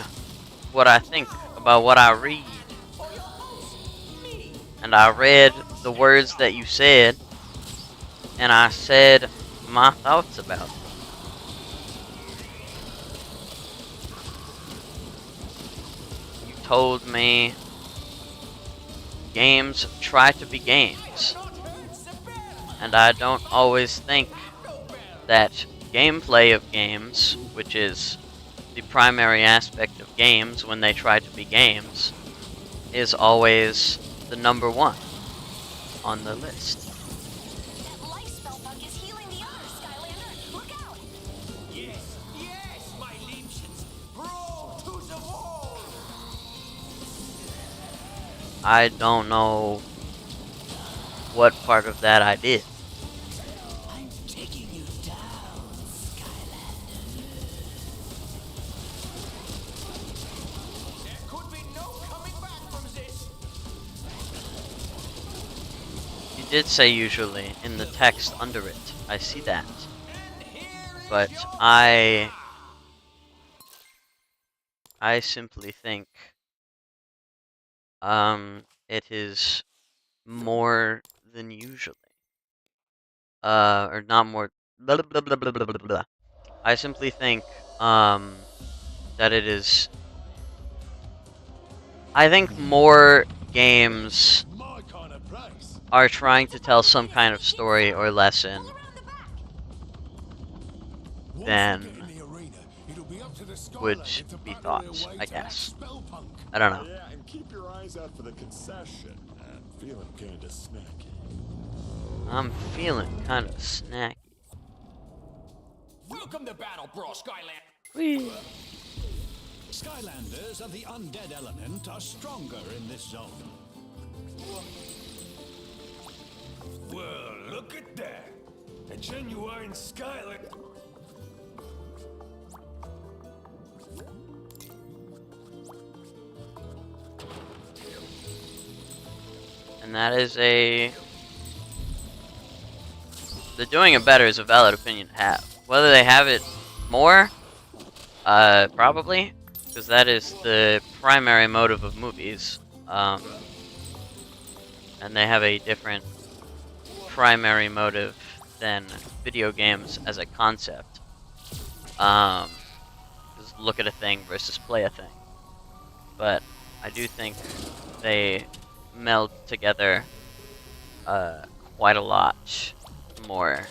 what I think about what I read. And I read the words that you said, and I said my thoughts about them. You told me games try to be games, and I don't always think that gameplay of games, which is the primary aspect of games when they try to be games, is always the number one on the list. That life spell bug is healing the others, Skylander. Look out! Yes, yes, my liebchens. Brawl to the wall. I don't know what part of that I did. I'm taking you down, Skylander. There could be no coming back from this. You did say usually in the text under it. I see that. But I simply think It is more than usually. Or not more. Blah, blah, blah, blah, blah, blah, blah. I simply think, that it is. I think more games My kind of place. are trying to tell some kind of story or lesson Once we get than in the arena, it'll be up to the would Skylanders to be battle their thought, way I to that guess. spell punk. I don't know. Yeah, and keep your eyes out for the concession. I'm feeling kinda snacky. I'm feeling kind of snacky. Welcome to Battle Brawl, Skyland. Whee! Skylanders of the undead element are stronger in this zone. Well, look at that. A genuine Skyland. And that is a. The doing it better is a valid opinion to have. Whether they have it more, probably, because that is the primary motive of movies. And they have a different primary motive than video games as a concept. Just look at a thing versus play a thing. But I do think they meld together quite a lot more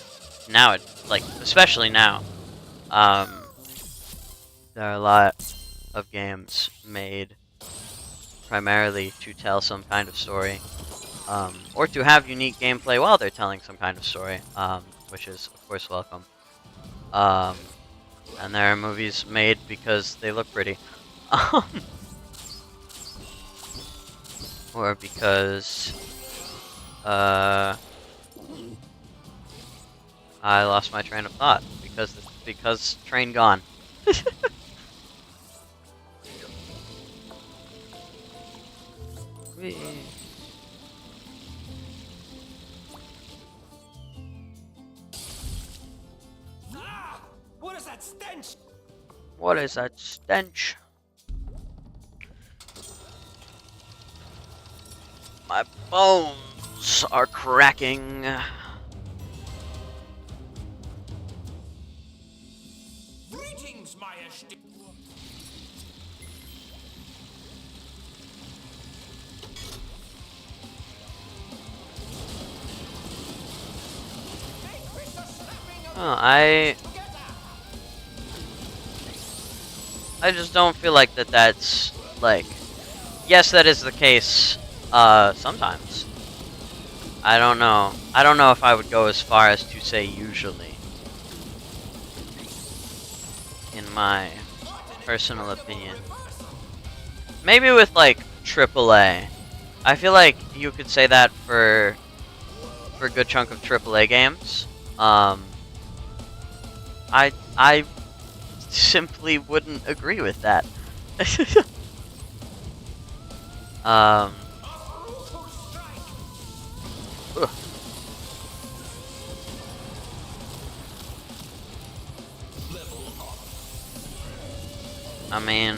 now. Like, especially now, there are a lot of games made primarily to tell some kind of story, or to have unique gameplay while they're telling some kind of story, which is of course welcome. And there are movies made because they look pretty. Or because I lost my train of thought because train gone. Ah! What is that stench? What is that stench? My bones are cracking. Greetings, Majesty. Oh, I just don't feel like that's like. Yes, that is the case. Sometimes. I don't know. I don't know if I would go as far as to say usually. In my personal opinion. Maybe with like AAA. I feel like you could say that for a good chunk of AAA games. I simply wouldn't agree with that. Ugh. I mean,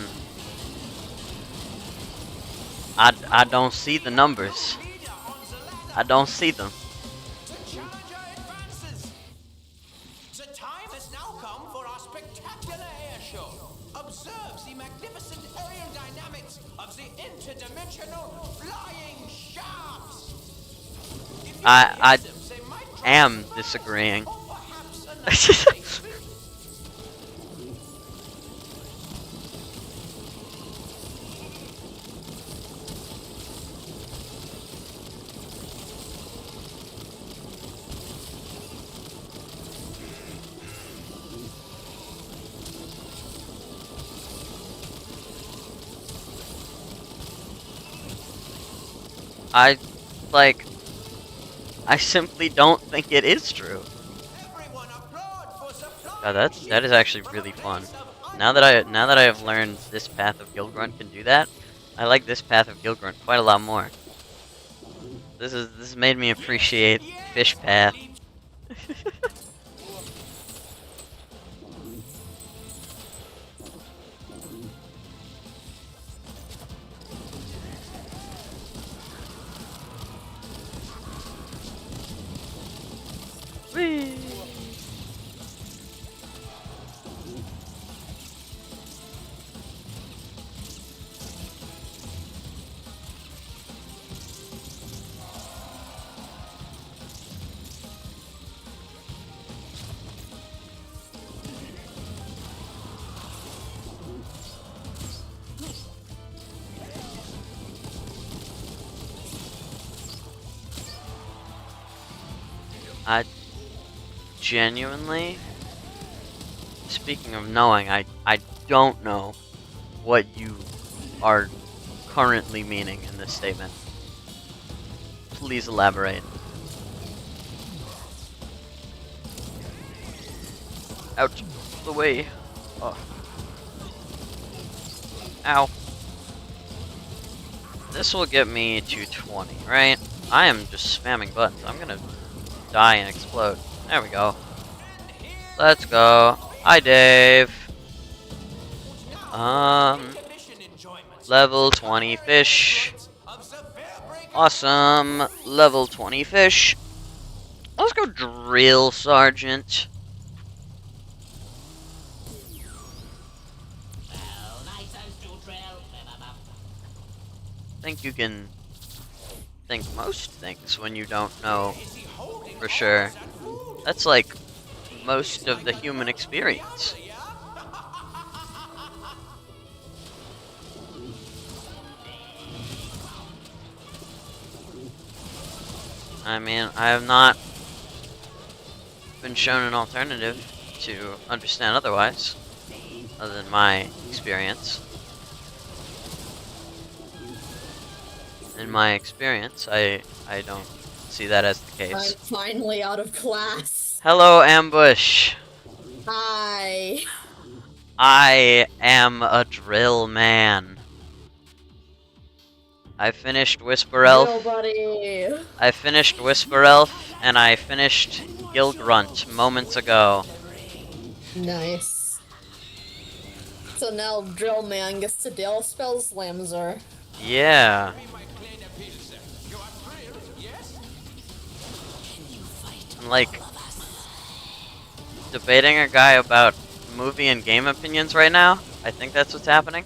I don't see the numbers. I don't see them. The challenger advances. The time has now come for our spectacular air show. Observe the magnificent aerodynamics of the interdimensional flying shafts. If you I hit them, they might am transfer disagreeing. or perhaps annihilate. I simply don't think it is true. Everyone applaud for supplying God, that is actually really fun. Now that I have learned this path of Gilgrunt can do that, I like this path of Gilgrunt quite a lot more. This has made me appreciate Fish Path. Whee! I genuinely, speaking of knowing, I don't know what you are currently meaning in this statement. Please elaborate. Out the way. Oh. Ow. This will get me to 20, right? I am just spamming buttons. I'm gonna die and explode. There we go. Let's go. Hi, Dave. Level 20 fish. Awesome. Level 20 fish. Let's go drill sergeant. Think you can think most things when you don't know for sure. That's like most of the human experience. I mean, I have not been shown an alternative to understand otherwise, other than my experience. In my experience, I don't see that as the case. I'm finally out of class. Hello, Ambush. Hi. I am a drill man. I finished Whisper Elf. Nobody. I finished Whisper Elf, and I finished Gil Grunt moments ago. Nice. So now Drill Man gets to deal spell Slamzer. Yeah. I'm like debating a guy about movie and game opinions right now. I think that's what's happening.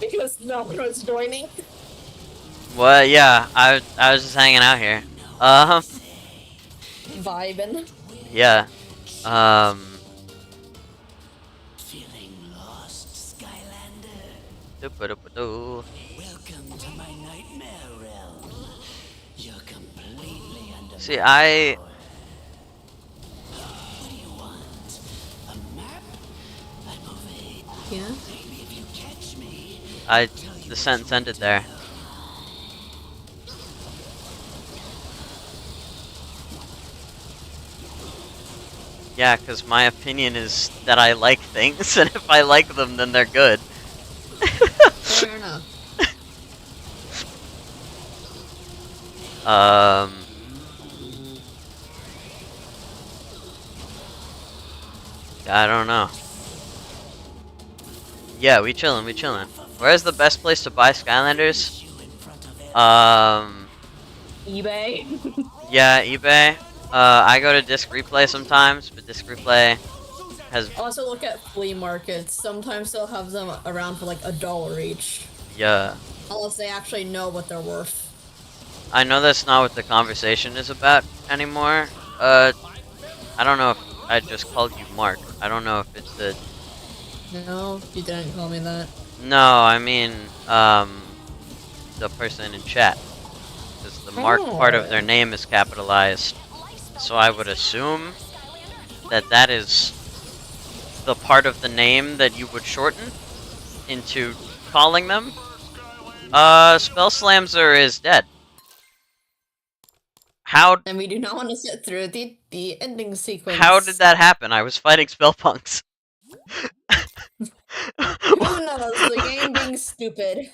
Because no one was joining. Well, yeah, I was just hanging out here. Vibin'. Yeah. Feeling lost, Skylander? Doo-ba-doo-ba-doo. Welcome to my nightmare realm. You're completely under See, my I power. What do you want? A map? I'm over here. Yeah. Maybe if you catch me, the sentence ended there. Yeah, because my opinion is that I like things, and if I like them, then they're good. Fair enough. I don't know. Yeah, we chillin', we chillin'. Where's the best place to buy Skylanders? eBay. Yeah, eBay. I go to Disc Replay sometimes, but Disc Replay has... Also look at flea markets. Sometimes they'll have them around for like $1 each. Yeah. Unless they actually know what they're worth. I know that's not what the conversation is about anymore. I don't know if I just called you Mark. I don't know if it's the... No, you didn't call me that. No, I mean, the person in chat. Because the Mark part of their name is capitalized. So I would assume that that is the part of the name that you would shorten into calling them. Spell Slamzer is dead. How? And we do not want to sit through the ending sequence. How did that happen? I was fighting Spellpunks. Who knows? The game being stupid.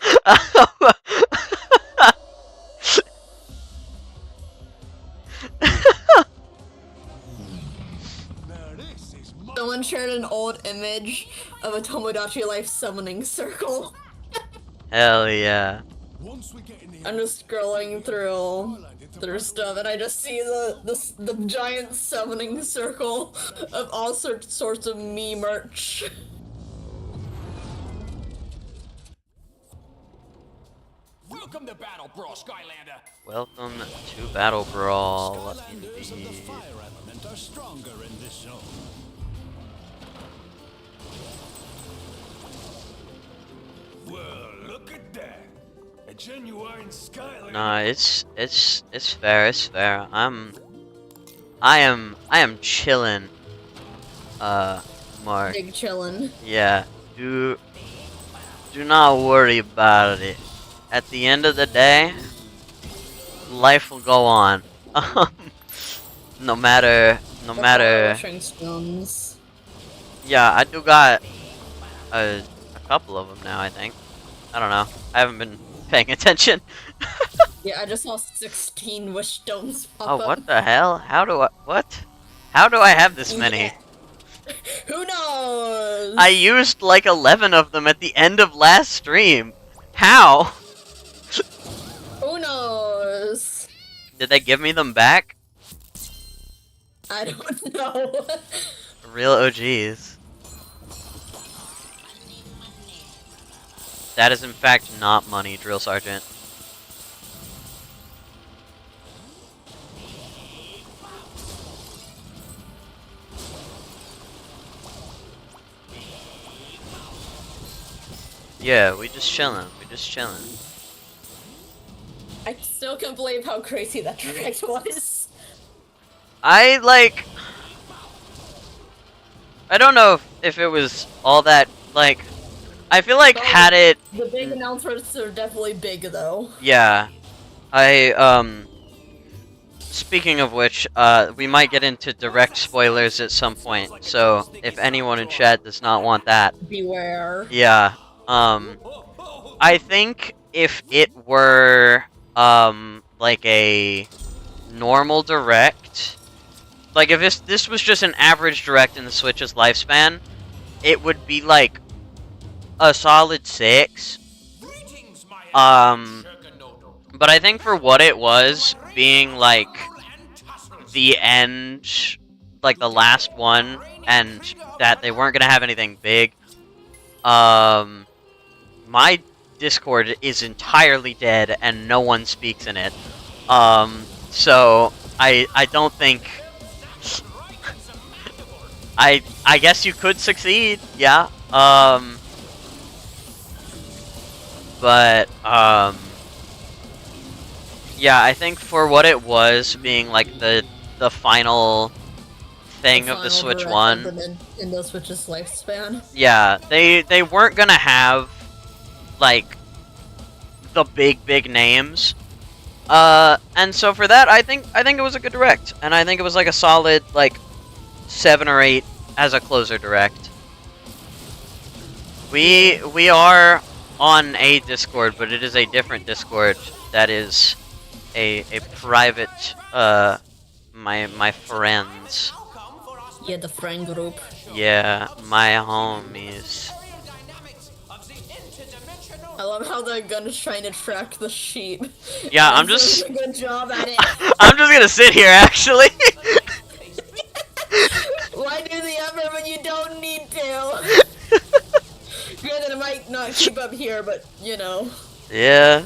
Someone shared an old image of a Tomodachi Life summoning circle. Hell yeah. Once we get in the I'm just scrolling through stuff, and I just see the giant summoning circle of all sorts of me merch. Welcome to Battle Brawl, Skylander. Welcome to Battle Brawl. Skylanders of the fire element are stronger in this zone. Well, look at that. A genuine Skylander. Nah, it's fair. It's fair. I am chilling. Mark. Big chillin'. Yeah. Do not worry about it. At the end of the day, life will go on. no matter. Washing stones. Yeah, I do got a couple of them now. I think. I don't know. I haven't been paying attention. Yeah, I just saw 16 wish stones pop Oh, up. what the hell? How do I have this many? Yeah. Who knows? I used like 11 of them at the end of last stream. How? Who knows? Did they give me them back? I don't know. Real OGs. That is in fact not money, Drill Sergeant. Yeah, we just chillin'. I still can't believe how crazy that direct was. I don't know if it was all that, like, I feel like had it... The big announcements are definitely big, though. Yeah. Speaking of which, we might get into direct spoilers at some point, so if anyone in chat does not want that... Beware. Yeah. I think if it were, like a normal direct, like if this was just an average direct in the Switch's lifespan, it would be like a solid 6. But I think for what it was, being like the end, like the last one, and that they weren't gonna have anything big, my Discord is entirely dead and no one speaks in it. So I don't think I guess you could succeed, yeah. But yeah, I think for what it was, being like the final thing of the Switch One in the Switch's lifespan. Yeah, they weren't gonna have like the big names, and so for that, I think it was a good direct, and I think it was like a solid like 7 or 8 as a closer direct. We are on a Discord, but it is a different Discord that is a private my friends. Yeah, the friend group. Yeah, my homies. I love how the gun is trying to track the sheep. Yeah, I'm just doing a good job at it. I'm just gonna sit here actually. Why do the effort when you don't need to? Granted, I might not keep up here, but you know. Yeah.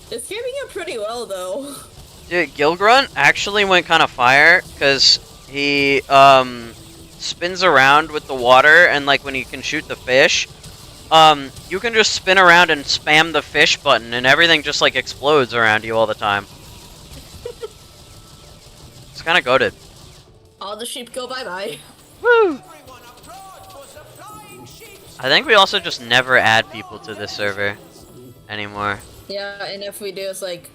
It's keeping it pretty well though. Dude, Gilgrunt actually went kind of fire, because he spins around with the water, and like when he can shoot the fish, you can just spin around and spam the fish button, and everything just like explodes around you all the time. It's kind of goated. All the sheep go bye-bye. Woo! I think we also just never add people to this server anymore. Yeah, and if we do, it's like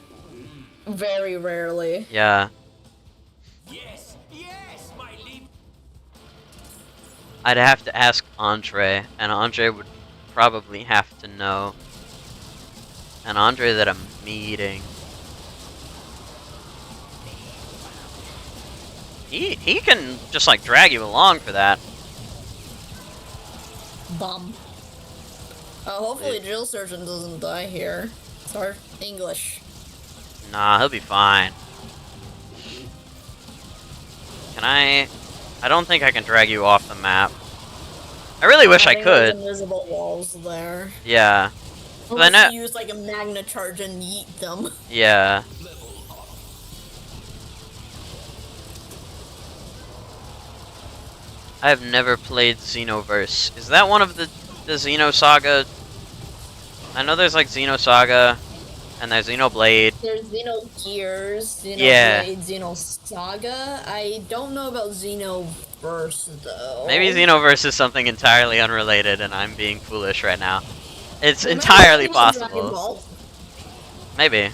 very rarely. Yeah. Yes, yes, my lead. I'd have to ask Andre, and Andre would probably have to know. And Andre that I'm meeting. He can just like drag you along for that. Bum. Hopefully Drill Surgeon doesn't die here. Sorry, English. Nah, he'll be fine. Can I don't think I can drag you off the map. I really wish I think there's could. invisible walls there. Yeah. Unless know- you use like a magna charge and yeet them. Yeah. I have never played Xenoverse. Is that one of the Xenosaga? I know there's like Xenosaga, and there's Xenoblade. There's Xenogears, Xenoblade, Yeah. Xenosaga. I don't know about Xenoverse though. Maybe Xenoverse is something entirely unrelated, and I'm being foolish right now. It's Remember entirely when it was Dragon possible. Ball? Maybe.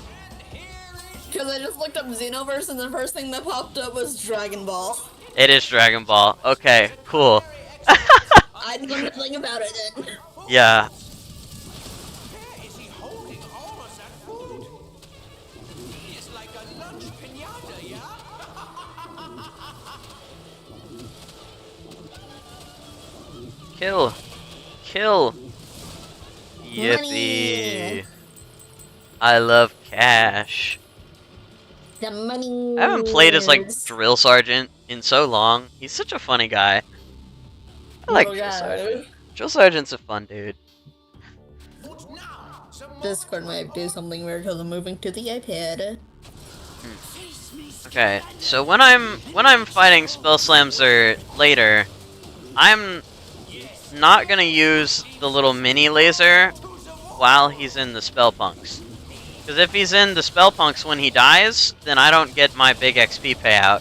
Because I just looked up Xenoverse and the first thing that popped up was Dragon Ball. It is Dragon Ball. Okay, cool. I didn't know nothing about it then. Yeah. Where is he holding all of that food? He is like a lunch pinata, yeah? Kill. Kill. Money. Yippee. I love cash. The money. I haven't played as like Drill Sergeant in so long. He's such a funny guy. I like Drill Sergeant. Drill Sergeant's a fun dude. Discord might do something weird because I'm moving to the iPad. Okay, so when I'm fighting Spell Slamzer later, I'm not gonna use the little mini laser while he's in the Spell Punks. Because if he's in the Spell Punks when he dies, then I don't get my big XP payout.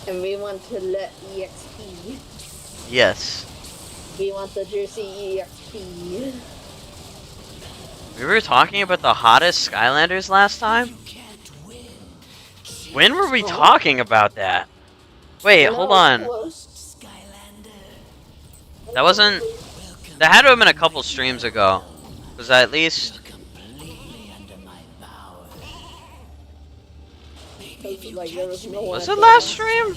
And we want to let EXP. Yes. We want the juicy EXP. We were talking about the hottest Skylanders last time? When were we talking about that? Wait, hold on. That wasn't... That had to have been a couple streams ago. Was that at least... Was it last stream?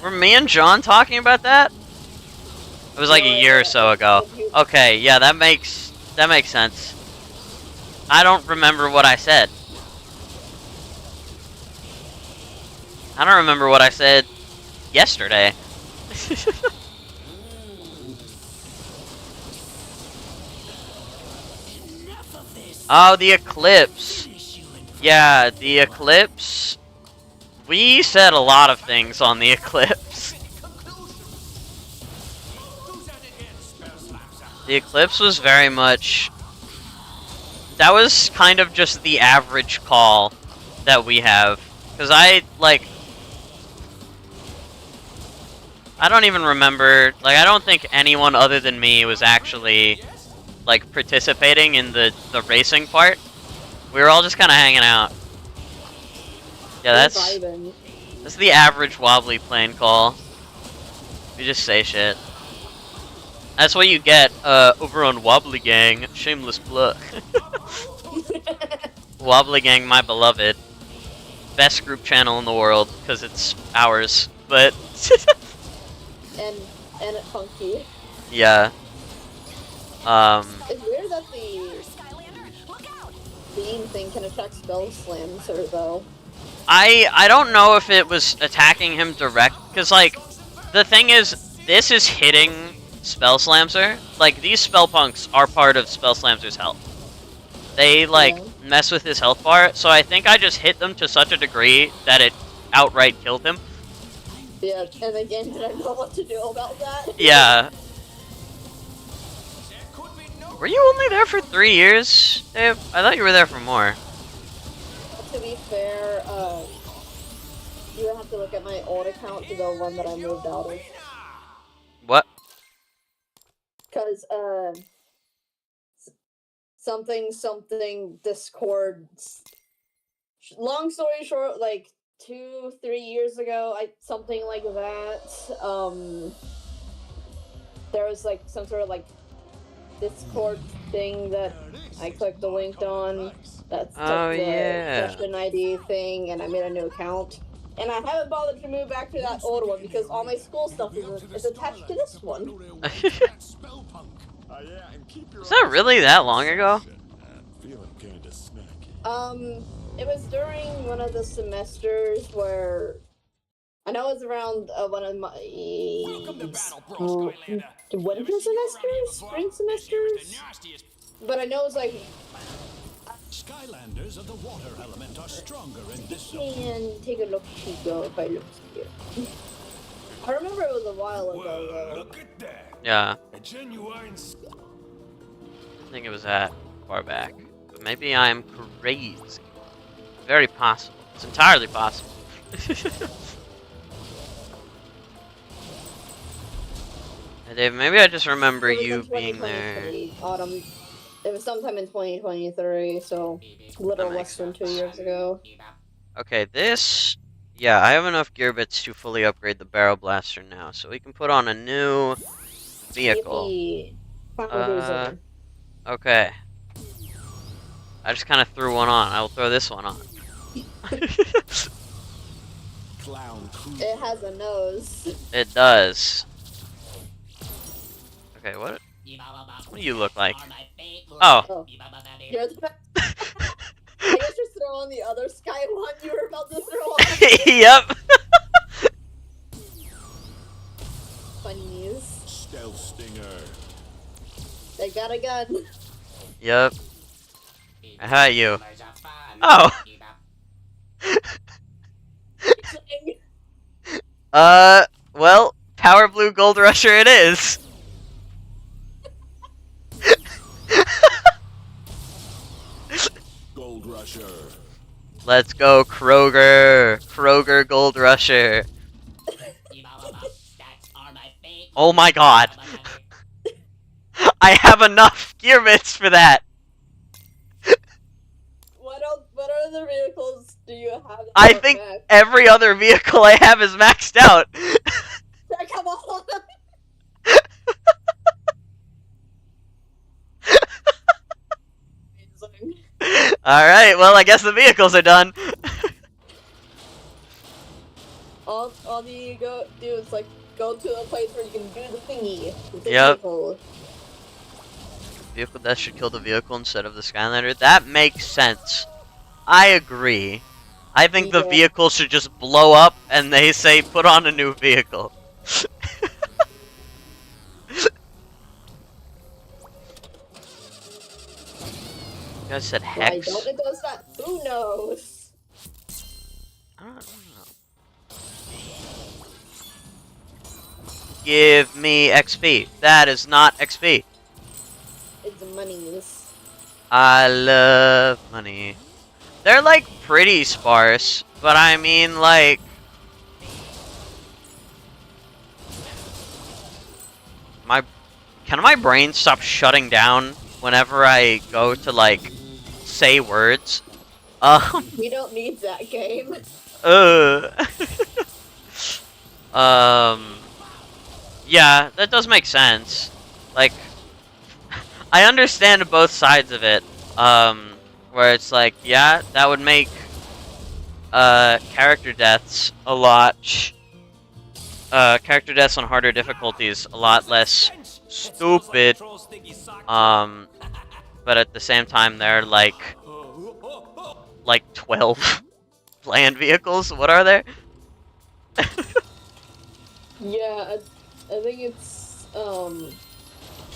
Were me and John talking about that? It was like a year or so ago. Okay, yeah, that makes sense. I don't remember what I said. I don't remember what I said yesterday. Oh, the eclipse. Yeah, the eclipse. We said a lot of things on the eclipse. The eclipse was very much... That was kind of just the average call that we have. Because I don't even remember... Like, I don't think anyone other than me was actually, like, participating in the racing part. We were all just kind of hanging out. Yeah, that's the average wobbly plane call. We just say shit. That's what you get over on Wobbly Gang. Shameless plug. Wobbly Gang, my beloved. Best group channel in the world, because it's ours. But... and it's funky. Yeah. It's weird that the beam thing can attack Spell Slamzer, though. I don't know if it was attacking him direct, because, like, the thing is, this is hitting Spell Slamzer. Like, these Spell Punks are part of Spell Slamzer's health. They, like, mess with his health bar, so I think I just hit them to such a degree that it outright killed him. Yeah, and again, did I know what to do about that? Yeah. Were you only there for 3 years, Dave? I thought you were there for more. To be fair, you would have to look at my old account to the one that I moved out of. What? Because, something Discord... Long story short, like, 2-3 years ago, something like that, there was, like, some sort of, like, Discord thing that I clicked the link on. That's the freshman ID thing, and I made a new account. And I haven't bothered to move back to that old one because all my school stuff is attached to this one. Was that really that long ago? It was during one of the semesters where I know it was around one of my winter semesters, spring semesters, but I know it was like Skylanders of the water element are stronger in this zone. and take a look, Chico, if I look here. I remember it was a while ago though. Look at that. Yeah, A genuine. I think it was that far back. But maybe I'm crazy. Very possible. It's entirely possible. Hey, Dave, maybe I just remember It was you in being there. 2023, autumn. It was sometime in 2023, so a little That less makes than 2 years ago. Okay, this... Yeah, I have enough gear bits to fully upgrade the barrel blaster now, so we can put on a new vehicle. Yippee. Final Cruiser. Okay. I just kind of threw one on. I will throw this one on. Clown It has a nose. It does. Okay, what do you look like? Oh. Oh. You're the I guess just throw on the other sky one you were about to throw on. Yep. Funnies. Stealth stinger. They got a gun. Yep. How about you? Oh. Well, Power Blue Gold Rusher it is. Gold Rusher. Let's go, Kroger. Kroger Gold Rusher. Oh my god. I have enough gear bits for that. What other vehicles do you have? I think every other vehicle I have is maxed out. Come on. Alright, well, I guess the vehicles are done. all you go do is like go to a place where you can do the thingy with the Yep. vehicle. Vehicle death should kill the vehicle instead of the Skylander. That makes sense. I agree. I think the Yeah. vehicle should just blow up and they say put on a new vehicle. You guys said Why hex? don't it does that? Who knows? I don't know. Give me XP. That is not XP. It's monies. I love money. They're like pretty sparse, but I mean like can my brain stop shutting down whenever I go to like say words? We don't need that game. Yeah, that does make sense. Like I understand both sides of it. Where it's like, yeah, that would make character deaths a lot character deaths on harder difficulties a lot less stupid. But at the same time they're like 12 land vehicles. What are there? Yeah, I think it's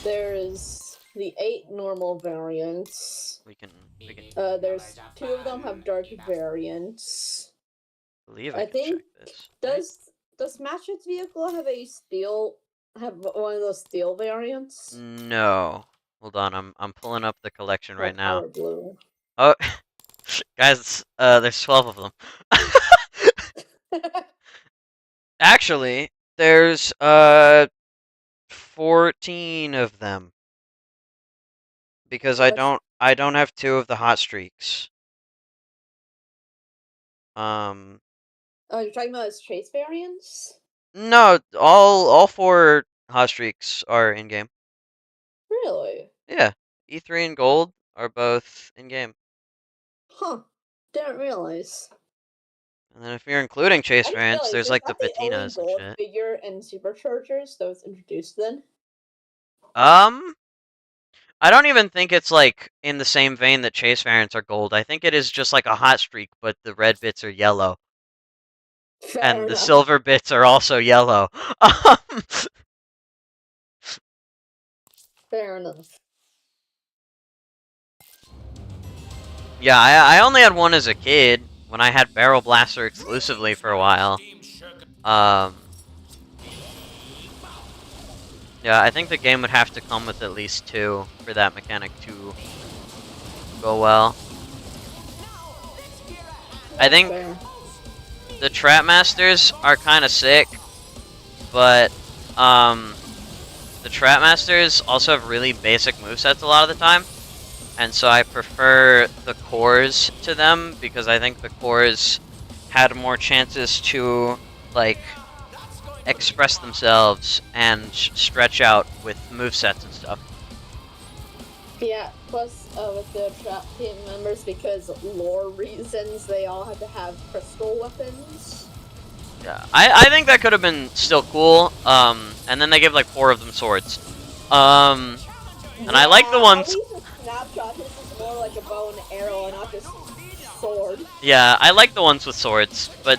there's the 8 normal variants. We can There's 2 of them have dark variants. believe I can think check this. does Match's vehicle have one of those steel variants? No. Hold on, I'm pulling up the collection right now. Power Blue. Oh, guys, there's 12 of them. Actually, there's 14 of them. Because I don't have 2 of the hot streaks. Oh, you're talking about his chase variants? No, all 4 hot streaks are in game. Really? Yeah, E3 and Gold are both in game. Huh. Didn't realize. And then if you're including chase I didn't variants, realize, there's is like the that only Patinas and gold shit. figure and superchargers that was introduced then? I don't even think it's like in the same vein that chase variants are gold. I think it is just like a hot streak, but the red bits are yellow. Fair And the enough. silver bits are also yellow. Fair enough. Yeah, I only had one as a kid when I had Barrel Blaster exclusively for a while. Yeah, I think the game would have to come with at least 2 for that mechanic to go well. I think Fair. the Trap Masters are kind of sick, but the Trap Masters also have really basic movesets a lot of the time, and so I prefer the cores to them because I think the cores had more chances to like express themselves and stretch out with movesets and stuff. Yeah, plus with the trap team members, because lore reasons, they all had to have crystal weapons. Yeah, I think that could have been still cool. And then they give like 4 of them swords. And I like the ones. At least with Snapshot, this is more like a bow and arrow and not just sword. Yeah, I like the ones with swords, but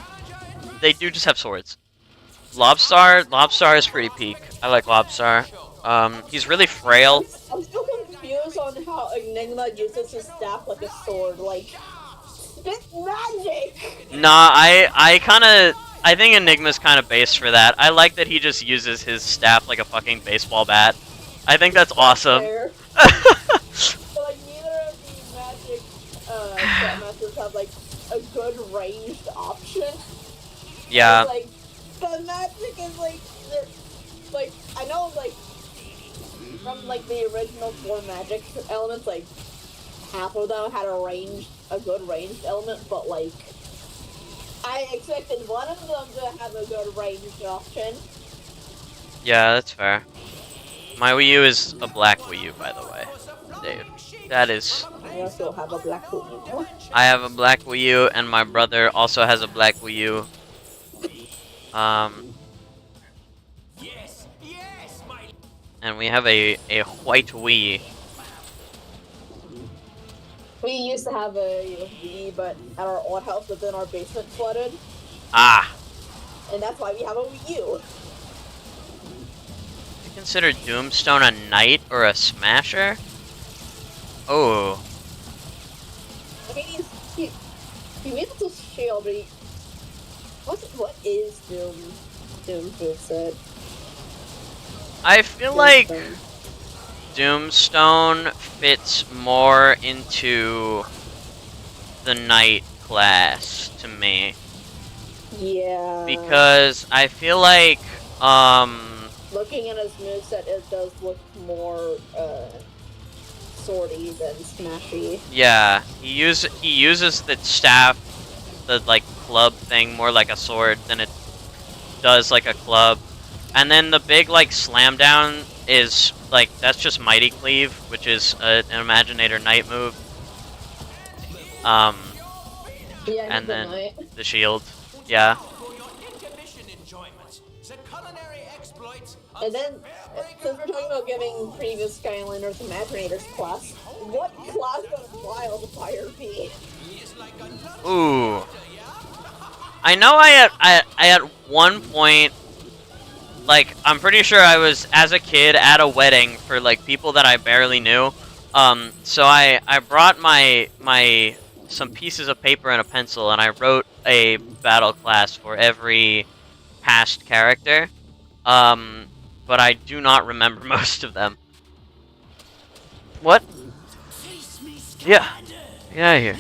they do just have swords. Lobstar is pretty peak. I like Lobstar. He's really frail. I'm still confused on how Enigma uses his staff like a sword. Like, spit magic! Nah, I think Enigma's kind of base for that. I like that he just uses his staff like a fucking baseball bat. I think that's awesome. Fair. But like, neither of the magic step masters have like a good ranged option. Yeah. And, like, the magic is like, like, I know like from like the original 4 magic elements, like half of them had a good ranged element, but like I expected one of them to have a good ranged option. Yeah, that's fair. My Wii U is a black Wii U, by the way. Dude, that is... I also have a black Wii U. I have a black Wii U, and my brother also has a black Wii U. And we have a white Wii. We used to have a Wii, but at our old house, but then our basement flooded. Ah! And that's why we have a Wii U. You consider Doomstone a knight or a smasher? Oh. I mean, he made it to shield, but what is Doom's moveset? I feel like Doomstone fits more into the knight class to me. Yeah. Because I feel like, looking at his moveset, it does look more, swordy than smashy. yeah, he uses the staff, the, like, club thing more like a sword than it does like a club. And then the big, like, slam down is, like, that's just Mighty Cleave, which is an Imaginator Knight move. Yeah, And then knight. the shield, yeah. And then, since we're talking about giving previous Skylanders Imaginators class, what class would Wildfire be? Ooh. I know I at one point, like, I'm pretty sure I was, as a kid, at a wedding for, like, people that I barely knew. So I brought some pieces of paper and a pencil, and I wrote a battle class for every past character. But I do not remember most of them. What? Yeah. Get out of here.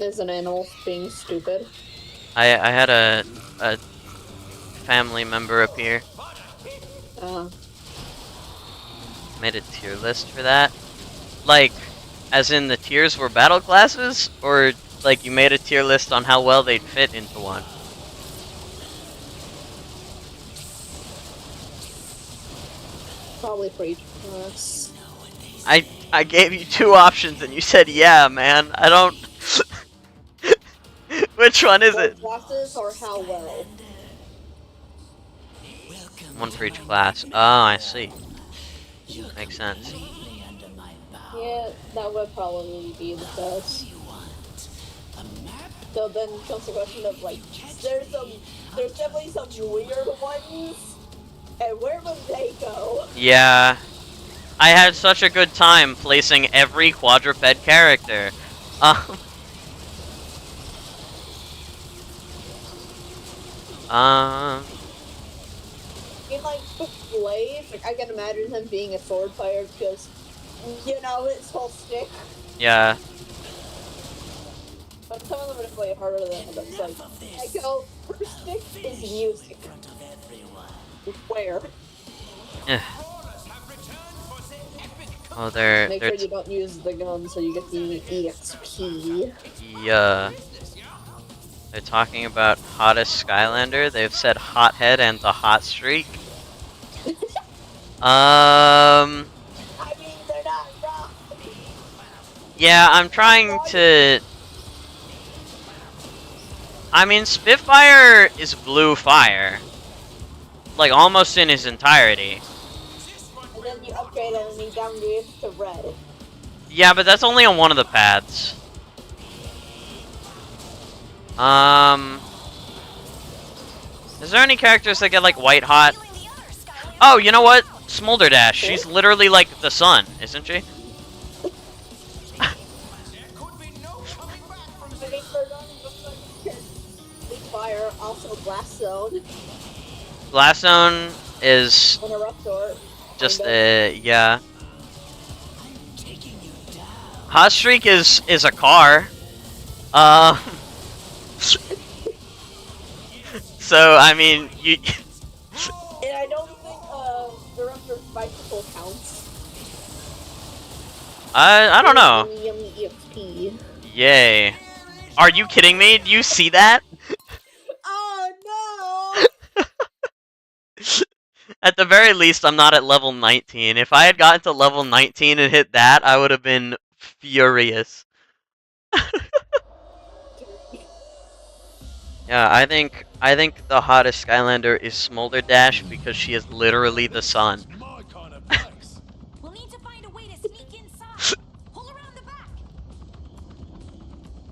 Is an animal being stupid? I had a family member appear. Made a tier list for that. Like, as in the tiers were battle classes, or like you made a tier list on how well they'd fit into one? Probably for each class. I gave you 2 options and you said yeah, man. I don't. Which one is it? Classes or how well? One for each class. Oh, I see. Makes sense. Completely under my power. Yeah, that would probably be the best. You want a map? So then comes the question of like, there's definitely some weird ones, and where would they go? Yeah. I had such a good time placing every quadruped character. In like Blade, like I can imagine him being a sword player because, you know, it's whole stick. Yeah. But some of them are definitely harder than others. Like, Echo, her stick is music. Where? Oh, they're Make sure you don't use the gun so you get the EXP. Yeah. They're talking about hottest Skylander. They've said hothead and the hot streak. I mean, they're not wrong. Yeah, I'm trying to. I mean, Spitfire is blue fire, like almost in his entirety. And then you upgrade it and you downgrade to red. Yeah, but that's only on one of the paths. Is there any characters that get like white hot? Oh, you know what? Smolder Dash. She's literally like the sun, isn't she? Fire, also Blast Zone. Blast Zone is Interruptor. just yeah. Hot Streak is a car. So I mean you. And I don't think Interruptor's bicycle counts. I don't know. Yummy EXP. Yay. Are you kidding me? Do you see that? Oh no! At the very least, I'm not at level 19. If I had gotten to level 19 and hit that, I would have been furious. Yeah, I think the hottest Skylander is Smolder Dash because she is literally the sun. My kind of place. We'll need to find a way to sneak inside. Pull around the back.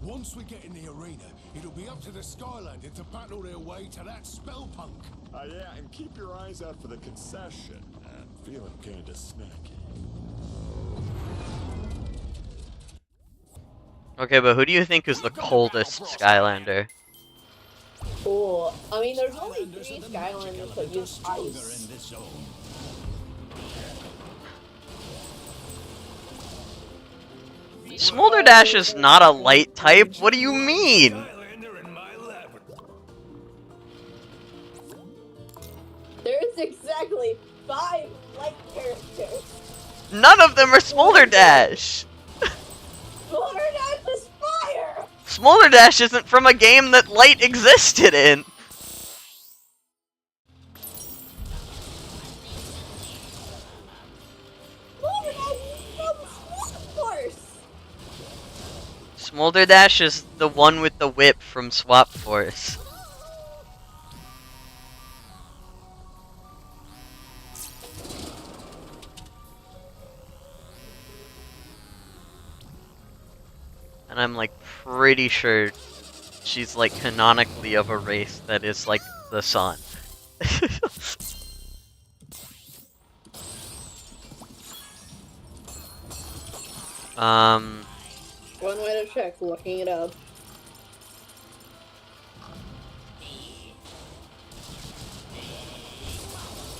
Once we get in the arena, it'll be up to the Skylanders to battle their way to that spell punk. Yeah, and keep your eyes out for the concession. I'm feeling kinda snacky. Okay, but who do you think is the coldest Skylander? Cool. I mean, there's only 3 Skylanders that use Stronger ice. in this zone. Smolder Dash is not a light type. What do you mean? Skylander in my laboratory. There's exactly 5 light characters. None of them are Smolder Dash. Smolder Dash is fire! Smolder Dash isn't from a game that light existed in. Smolder Dash is from Sword Force! Smolder Dash is the one with the whip from Swap Force. And I'm like pretty sure she's like canonically of a race that is like the sun. One way to check, looking it up.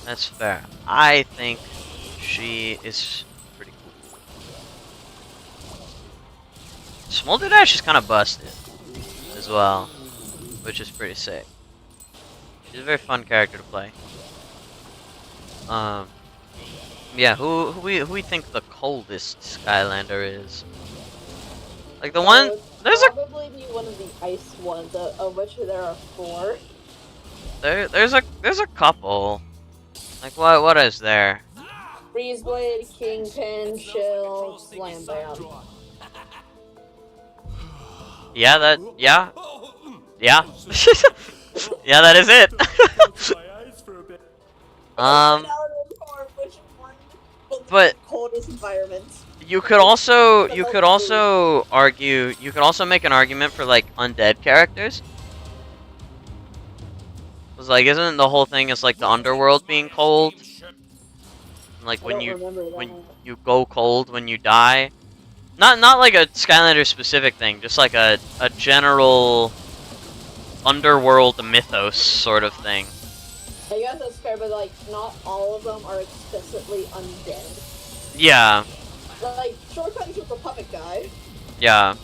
That's fair. I think she is pretty cool. Smolder Dash is kind of busted as well, which is pretty sick. She's a very fun character to play. Yeah, who we think the coldest Skylander is? Like the one, there's probably be one of the ice ones, of which there are 4. there's a couple. Like what is there? Freeze Blade, Kingpin, Chill, Slam Bam. Yeah, yeah, yeah, yeah, that is it. but coldest environment. you could also argue, you could also make an argument for like undead characters. Cause like, isn't the whole thing is like the underworld being cold? Like I when don't remember that. you go cold when you die. Not like a Skylanders specific thing, just like a general underworld mythos sort of thing. I guess that's fair, but like not all of them are explicitly undead. Yeah. Like Shortcuts with the puppet guy. Yeah.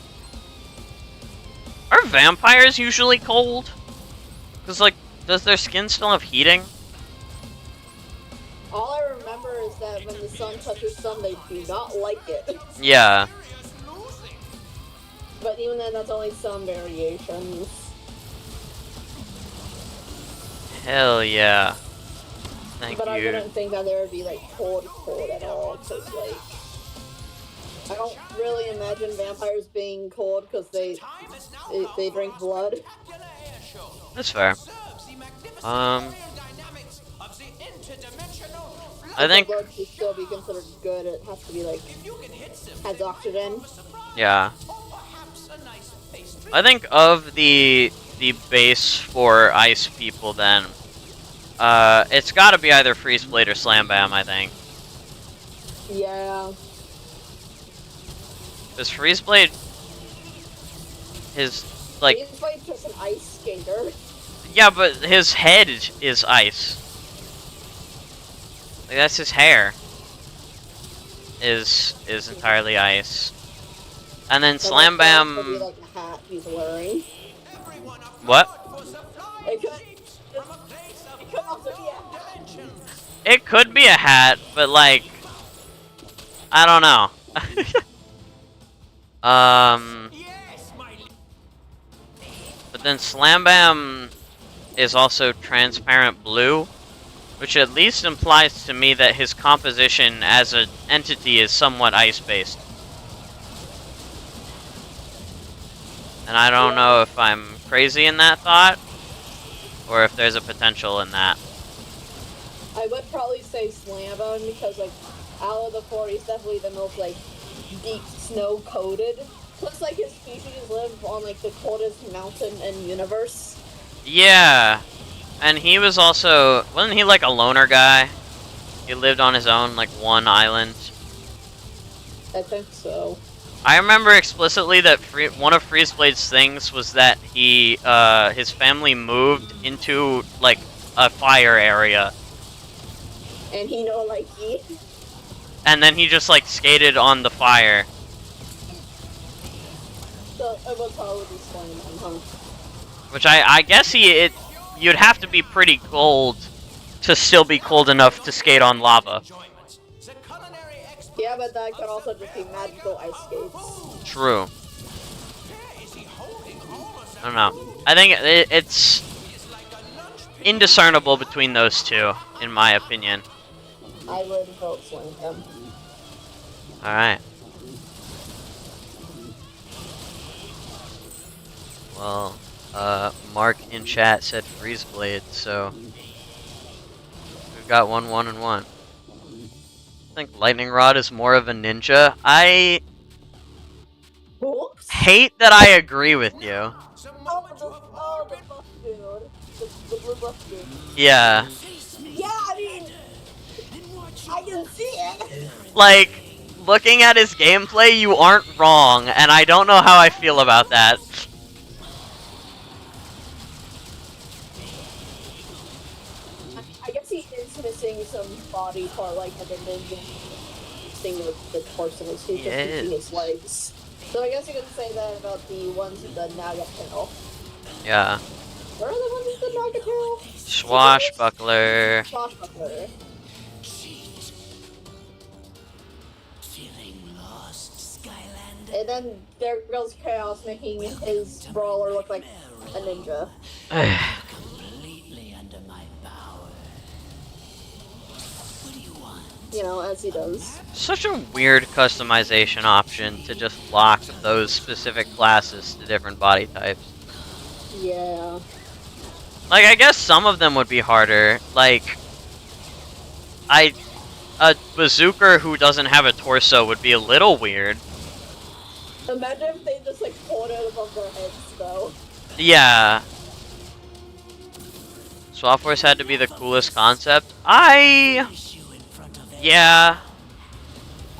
Are vampires usually cold? Cause like, does their skin still have heating? All I remember is that when the sun touches them, they do not like it. Yeah. But even then, that's only some variations. Hell yeah. Thank But I you. wouldn't think that there would be like cold at all, because like I don't really imagine vampires being cold because they drink blood. That's fair. I think. blood should still be considered good. It has to be like has oxygen. Yeah. I think of the base for ice people then. It's got to be either Freeze Blade or Slam Bam, I think. Yeah. Because Freeze Blade, his like. Freeze Blade's just an ice skater. Yeah, but his head is ice. Like, that's his hair. Is entirely ice. And then Slam Bam. Could be like a hat he's wearing. What? It could also be a hat. It could be a hat, but like, I don't know. But then Slam Bam is also transparent blue, which at least implies to me that his composition as an entity is somewhat ice-based. And I don't know if I'm crazy in that thought, or if there's a potential in that. I would probably say Slam Bam because like out of the four, he's definitely the most like deep snow coated. Looks like his species live on like the coldest mountain in universe. Yeah, and he was also, wasn't he like a loner guy? He lived on his own, like one island. I think so. I remember explicitly that one of Freeze Blade's things was that he, his family moved into like a fire area. And he know like he. And then he just like skated on the fire. So it would probably be Slam Bam, huh? Which I guess you'd have to be pretty cold to still be cold enough to skate on lava. Yeah, but that could also just be magical ice skates. True. I don't know. I think it's indiscernible between those two, in my opinion. I would vote Slam Bam. Alright. Well, Mark in chat said Freeze Blade, so we've got 1, 1, and 1. I think Lightning Rod is more of a ninja. I hate that I agree with you. Oh, the buff dude. The blue buff dude. Yeah. Yeah, I mean, I can see it. Like, looking at his gameplay, you aren't wrong, and I don't know how I feel about that. I guess he is missing some body part, like the ninja thing with the torso. He's just missing his legs. So I guess you could say that about the ones with the Naga tail. Yeah. Where are the ones with the Naga tail? Swashbuckler. Swashbuckler. Feeling lost, Skylander? And then there goes Chaos, making his brawler look like a ninja. Completely under my power. What do you want? You know, as he does. Such a weird customization option to just lock those specific classes to different body types. Yeah. Like, I guess some of them would be harder. Like, a bazooker who doesn't have a torso would be a little weird. Imagine if they just like hold it above their heads, though. Yeah. Swap Force had to be the coolest concept. Yeah.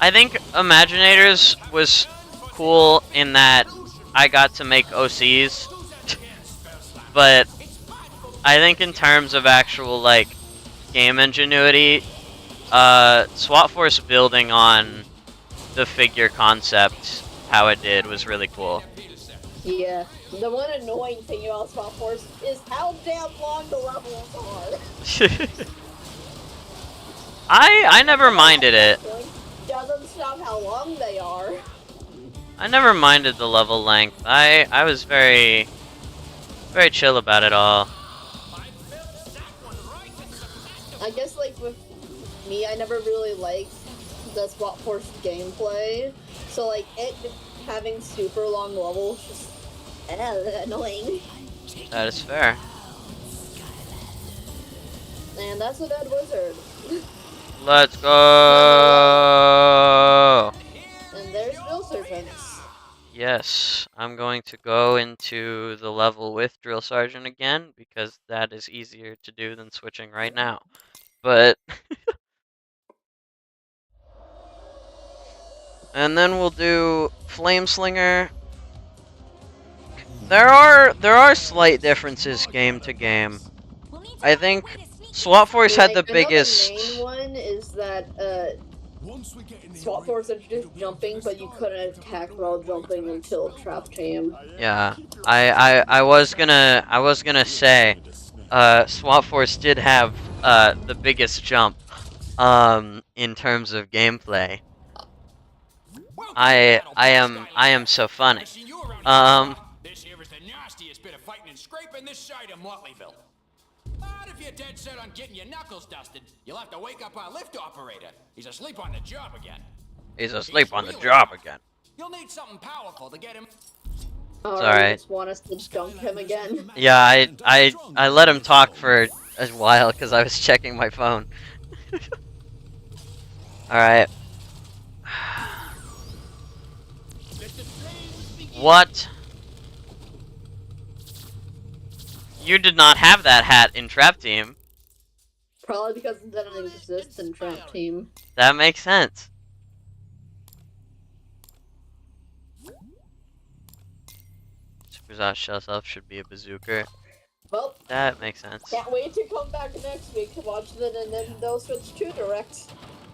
I think Imaginators was cool in that I got to make OCs. But I think in terms of actual, like, game ingenuity, Swap Force building on the figure concept, how it did, was really cool. Yeah. The one annoying thing about Swap Force is how damn long the levels are. I never minded it. Doesn't stop how long they are. I never minded the level length. I was very chill about it all. I guess, like, with me, I never really liked the Swap Force gameplay. So, like, it having super long levels just annoying. That is fair. And that's a dead wizard. Let's go! And there's drill sergeants. Yes, I'm going to go into the level with Drill Sergeant again, because that is easier to do than switching right now. But... and then we'll do Flame Slinger. There are slight differences game to game. I think Swap Force had the biggest... The main one is that, Swap Force introduced jumping, but you couldn't attack while jumping until Trap Team. Yeah, I was gonna say, Swap Force did have the biggest jump, in terms of gameplay. I am so funny. This here is the nastiest bit of fighting and scraping this side of Motleyville. But if you're dead set on getting your knuckles dusted, you'll have to wake up our lift operator. He's asleep on the job again. He's asleep on the job again. You'll need something powerful to get him. Alright. Just want us to dunk him again. Yeah, I let him talk for a while because I was checking my phone. Alright. What? You did not have that hat in Trap Team. Probably because it didn't exist in Trap Team. That makes sense. Superzot Shell Self should be a bazooker. Well, that makes sense. Can't wait to come back next week to watch the Nintendo Switch 2 Direct.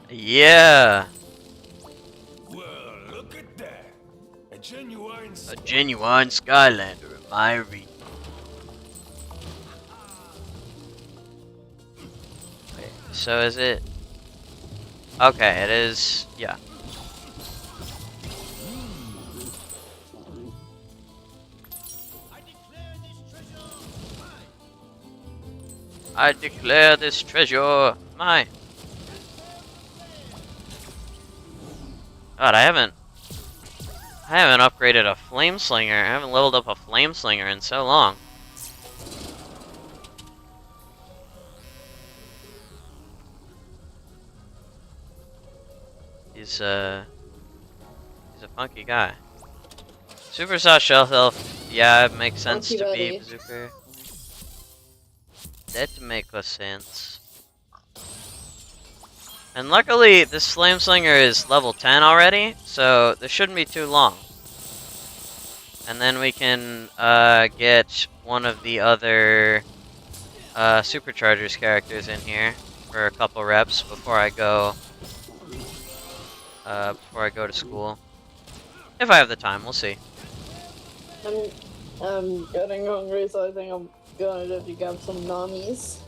Yeah. Well, look at that. A genuine Skylander in my region. Wait, so is it? Okay, it is. Yeah. I declare this treasure mine. God, I haven't upgraded a flame slinger. I haven't leveled up a flame slinger in so long. He's a funky guy. Superstar Shell Health, yeah, it makes sense to be bazooker. That makes sense. And luckily, this Flame Slinger is level 10 already, so this shouldn't be too long. And then we can get one of the other Superchargers characters in here for a couple reps before I go to school. If I have the time, we'll see. I'm getting hungry, so I think I'm gonna have to grab some Namis.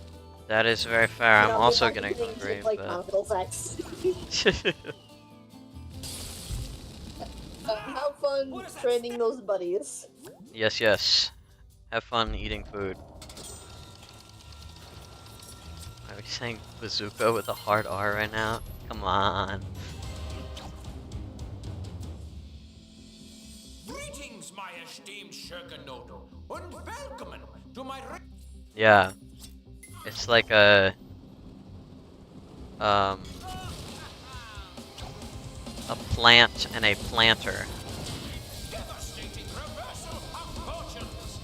That is very fair. I'm also getting hungry, like but... have fun training those buddies. Yes, yes. Have fun eating food. Are we saying bazooka with a hard R right now? Come on. Greetings, my esteemed Shurkanoto, and welcome to my... Yeah. It's like a... a plant and a planter. Devastating reversal of fortunes.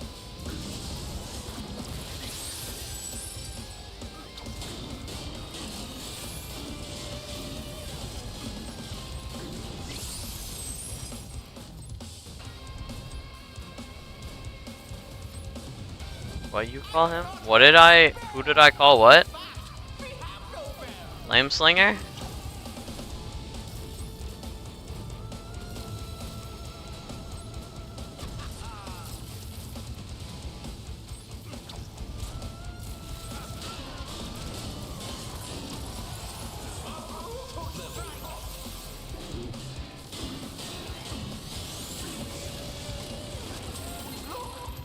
What you call him? What did I? Who did I call what? Flame Slinger?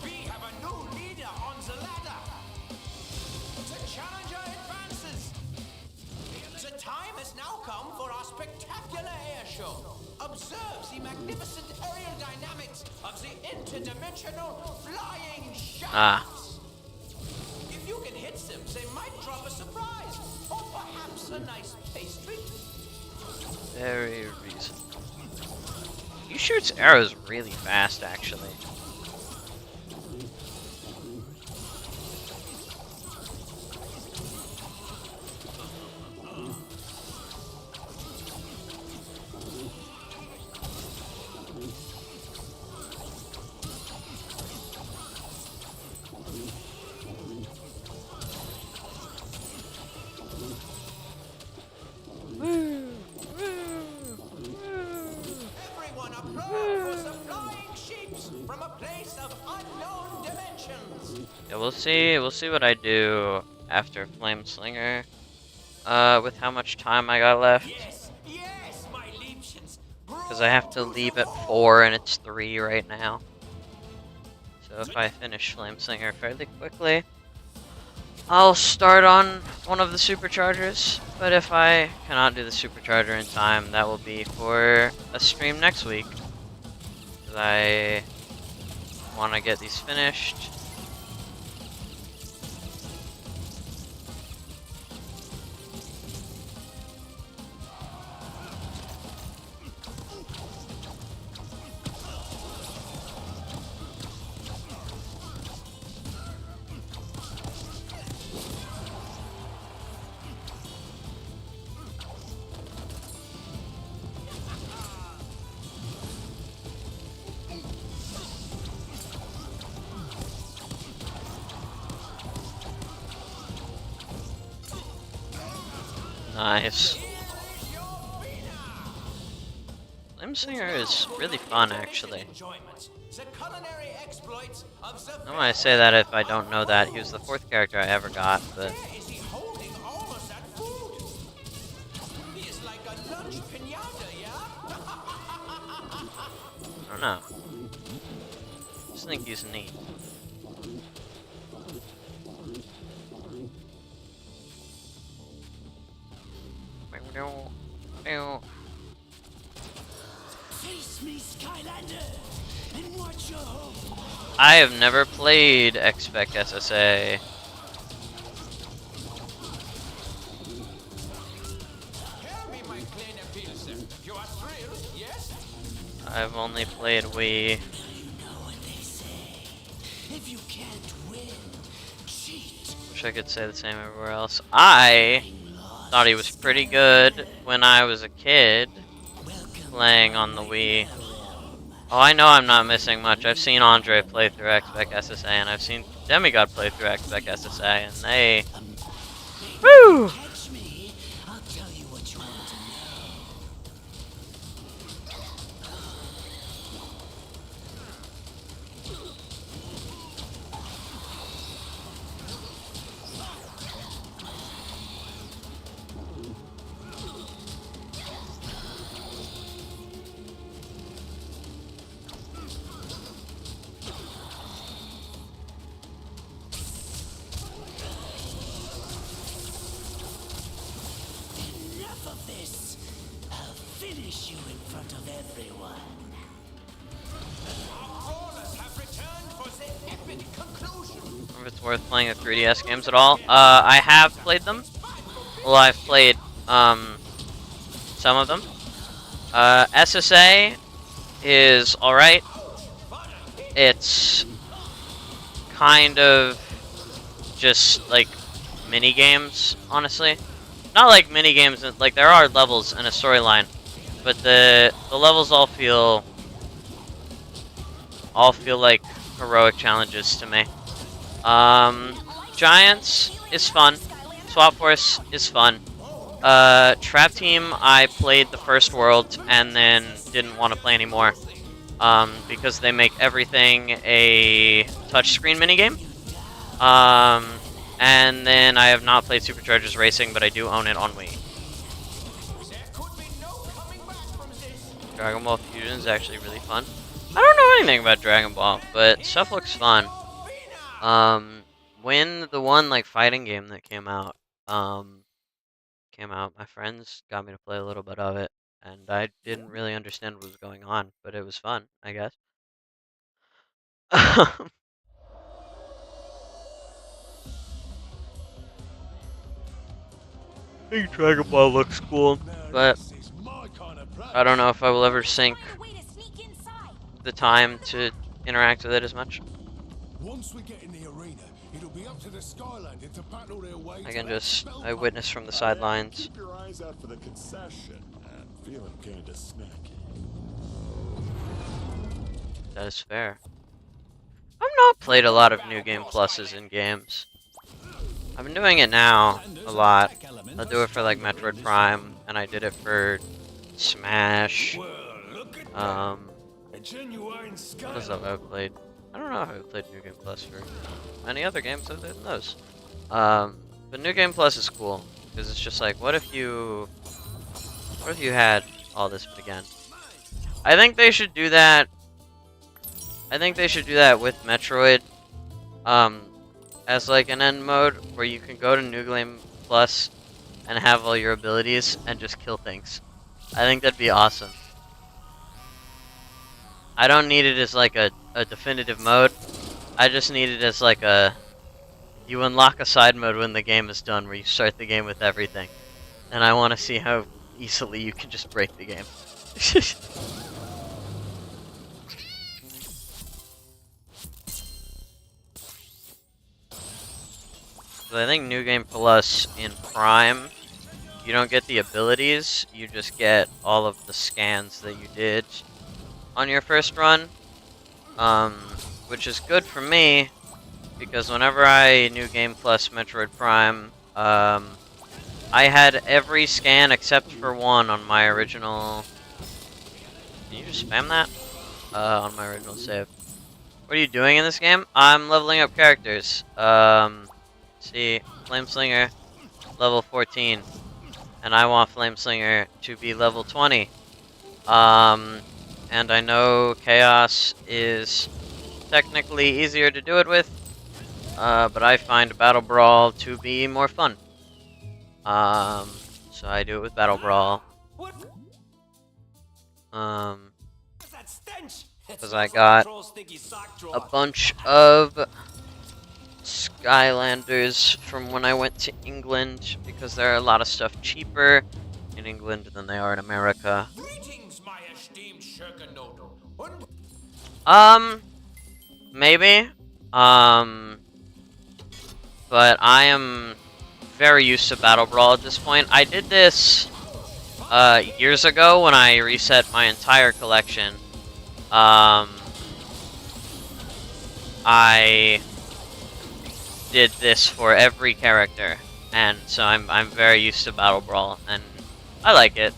We have a new leader on the ladder. The challenger advances. The time has now come for our spectacular air show. Observe the magnificent aerial dynamics of the interdimensional flying shafts. Ah. If you can hit them, they might drop a surprise, or perhaps a nice pastry. Very reasonable. He shoots arrows really fast, actually. Everyone applaud for the flying sheeps from a place of unknown dimensions. Yeah, we'll see. We'll see what I do after Flame Slinger. With how much time I got left. Yes, my liebchens. Because I have to leave at 4 and it's 3 right now. So if I finish Flame Slinger fairly quickly, I'll start on one of the superchargers. But if I cannot do the supercharger in time, that will be for a stream next week. Because I want to get these finished. Nice. Flame Slinger is really fun, actually. The culinary exploits of the I want to say that if I don't know that, he was the 4th character I ever got, but Where is he holding all of that food? He is like a lunch pinata, yeah? I don't know. I just think he's neat. Face me, Skylander, and watch your hope. I have never played Expect SSA. Hear me, my kleine Pilze. You are thrilled, yes? I've only played Wii. You know what they say. If you can't win, cheat. Wish I could say the same everywhere else. I thought he was pretty good when I was a kid playing on the Wii. Oh, I know I'm not missing much. I've seen Andre play through Expect SSA, and I've seen Demigod play through Expect SSA, and they... Woo! Catch me, I'll tell you what you want to know. Enough of this. I'll finish you in front of everyone. Our crawlers have returned for the epic conclusion. If it's worth playing the 3DS games at all. I have played them. Well, I've played, some of them. SSA is alright. It's kind of just like mini games, honestly. Not like mini games, like there are levels and a storyline, but the levels all feel like heroic challenges to me. Giants is fun. Swap Force is fun. Trap Team, I played the first world and then didn't want to play anymore. Because they make everything a touchscreen minigame. And then I have not played Superchargers Racing, but I do own it on Wii. Dragon Ball Fusion is actually really fun. I don't know anything about Dragon Ball, but stuff looks fun. When the one like fighting game that came out, my friends got me to play a little bit of it, and I didn't really understand what was going on, but it was fun, I guess. I think Dragon Ball looks cool, but I don't know if I will ever sink the time to interact with it as much. Once we get in the arena, it'll be up to the Skylanders to battle their way. I witness from the sidelines. Keep your eyes out for the concession. I'm feeling kinda snacky. That is fair. I've not played a lot of New Game Pluses in games. I've been doing it now a lot. I'll do it for like Metroid Prime, and I did it for Smash. What else have I played? I don't know if I've played New Game Plus for any other games other than those. But New Game Plus is cool because it's just like, what if you had all this again? I think they should do that. I think they should do that with Metroid, as like an end mode where you can go to New Game Plus and have all your abilities and just kill things. I think that'd be awesome. I don't need it as like a definitive mode. I just need it as like you unlock a side mode when the game is done where you start the game with everything. And I want to see how easily you can just break the game. I think New Game Plus in Prime, you don't get the abilities, you just get all of the scans that you did on your first run, which is good for me, because whenever I New Game Plus Metroid Prime, I had every scan except for one on my original... Can you just spam that? On my original save. What are you doing in this game? I'm leveling up characters. See, Flameslinger, level 14. And I want Flameslinger to be level 20. And I know Chaos is technically easier to do it with, but I find Battle Brawl to be more fun. So I do it with Battle Brawl. Because I got a bunch of Skylanders from when I went to England, because there are a lot of stuff cheaper in England than they are in America. Maybe. But I am very used to Battle Brawl at this point. I did this years ago when I reset my entire collection. I did this for every character, and so I'm very used to Battle Brawl, and I like it.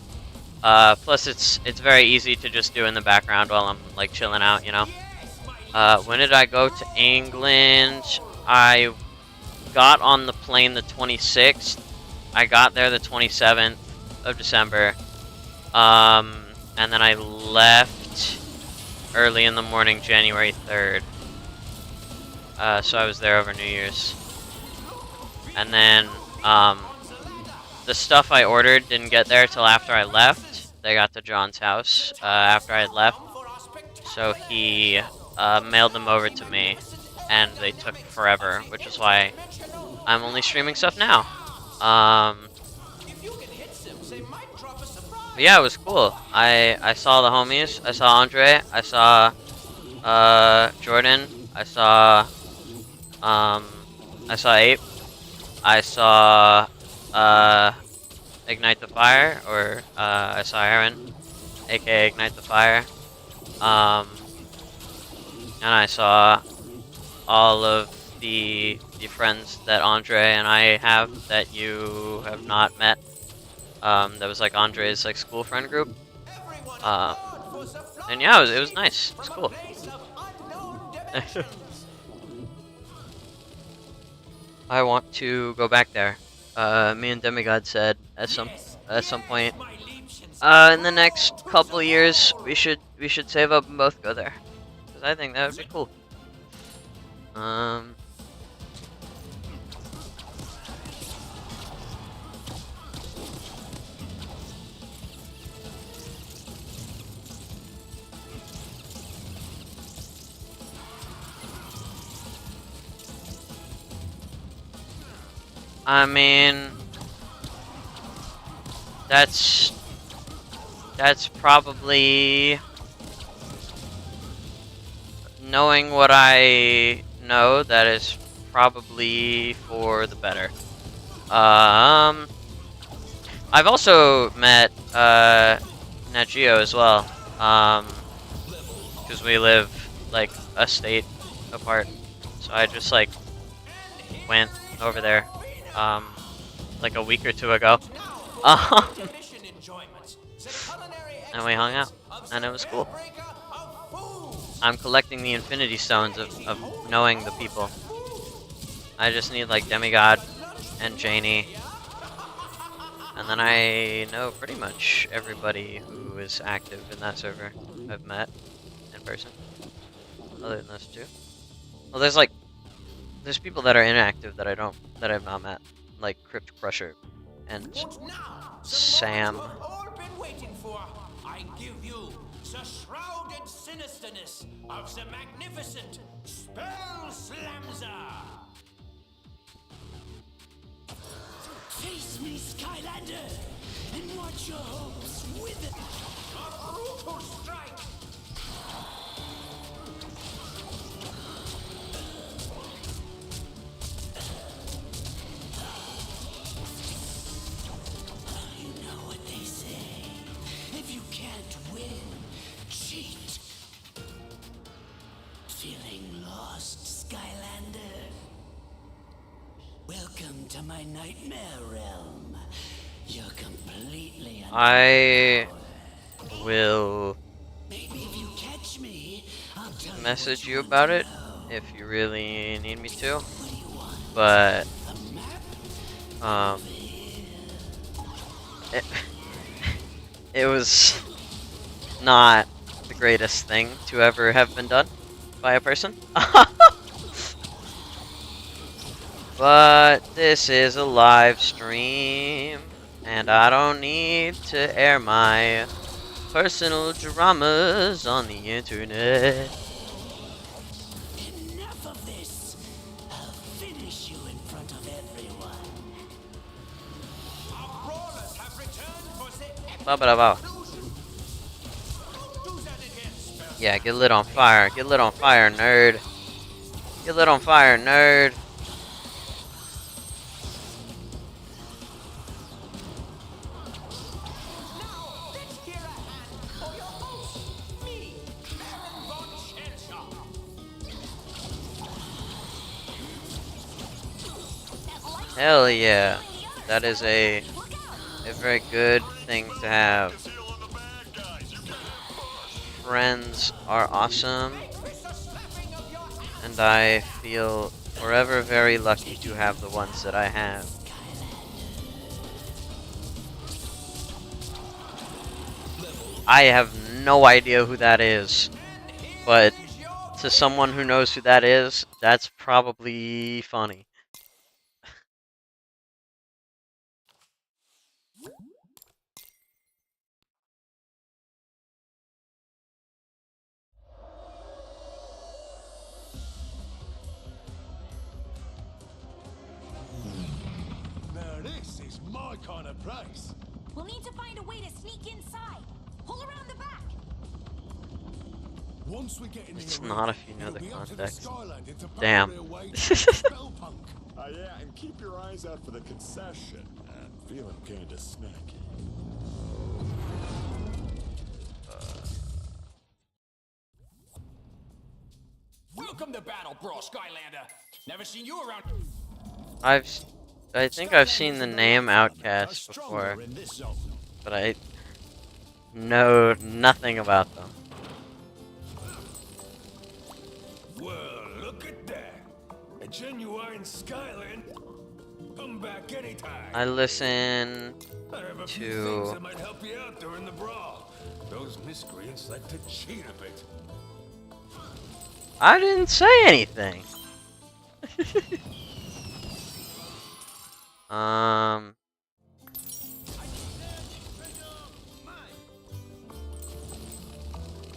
Plus, it's very easy to just do in the background while I'm like chilling out, you know. When did I go to England? I got on the plane the 26th. I got there the 27th of December, and then I left early in the morning, January 3rd. So I was there over New Year's. And then, the stuff I ordered didn't get there till after I left. They got to John's house, after I had left. So he, mailed them over to me, and they took forever, which is why I'm only streaming stuff now. But yeah, it was cool. I saw the homies. I saw Andre. I saw Jordan. I saw Ape. I saw Ignite the Fire, or I saw Aaron, aka Ignite the Fire. And I saw all of the friends that Andre and I have that you have not met. That was like Andre's like school friend group. And yeah, it was nice. It was cool. I want to go back there. Me and Demigod said at some point in the next couple years we should save up and both go there, because I think that would be cool. I mean, that's probably, knowing what I know, that is probably for the better. I've also met Nat Geo as well, because we live like a state apart, so I just like went over there like a week or two ago. And we hung out, and it was cool. I'm collecting the Infinity Stones of knowing the people. I just need like Demigod and Janie, and then I know pretty much everybody who is active in that server I've met in person, other than those two. Well, there's people that are inactive that I've not met, like Crypt Crusher and Sam. I give you the shrouded sinisterness of the magnificent Spell Slamzer. Face me, Skylander, and watch your hopes wither. A brutal strike. You know what they say. If you can't win, cheat. Feeling lost, Skylander? Welcome to my nightmare realm. You're completely I will Maybe if you catch me, I'll tell message you you what about want it to know. if you really need me to, What do you want? but A map? it was not the greatest thing to ever have been done by a person. But this is a live stream, and I don't need to air my personal dramas on the internet. Enough of this. I'll finish you in front of everyone. Our brawlers have returned for the epic Ba -ba -ba -ba. conclusion. Don't do that again, Spell. Yeah, get lit on fire. Get lit on fire, nerd. Get lit on fire, nerd. Now, let's hear a hand for your host, me, Baron von Shellshock. Hell yeah. That is a very good thing to have. Friends are awesome, and I feel forever very lucky to have the ones that I have. I have no idea who that is, but to someone who knows who that is, that's probably funny. Now this is my kind of place. We'll need to find a way to sneak inside. Pull around the back. Once we get in the It's arena, not if you know it'll the be up to the context. Skylanders to battle Damn. their way to that spell punk. Yeah, and keep your eyes out for the concession. I'm feeling kinda snacky. Welcome to Battle Brawl, Skylander. Never seen you around. I think I've seen the name Outcast before, In this zone. but I know nothing about them. Well, look at that. A genuine Skyland. Come back anytime. I listen I have a few to- things that might help you out during the brawl. Those miscreants like to cheat a bit. I didn't say anything.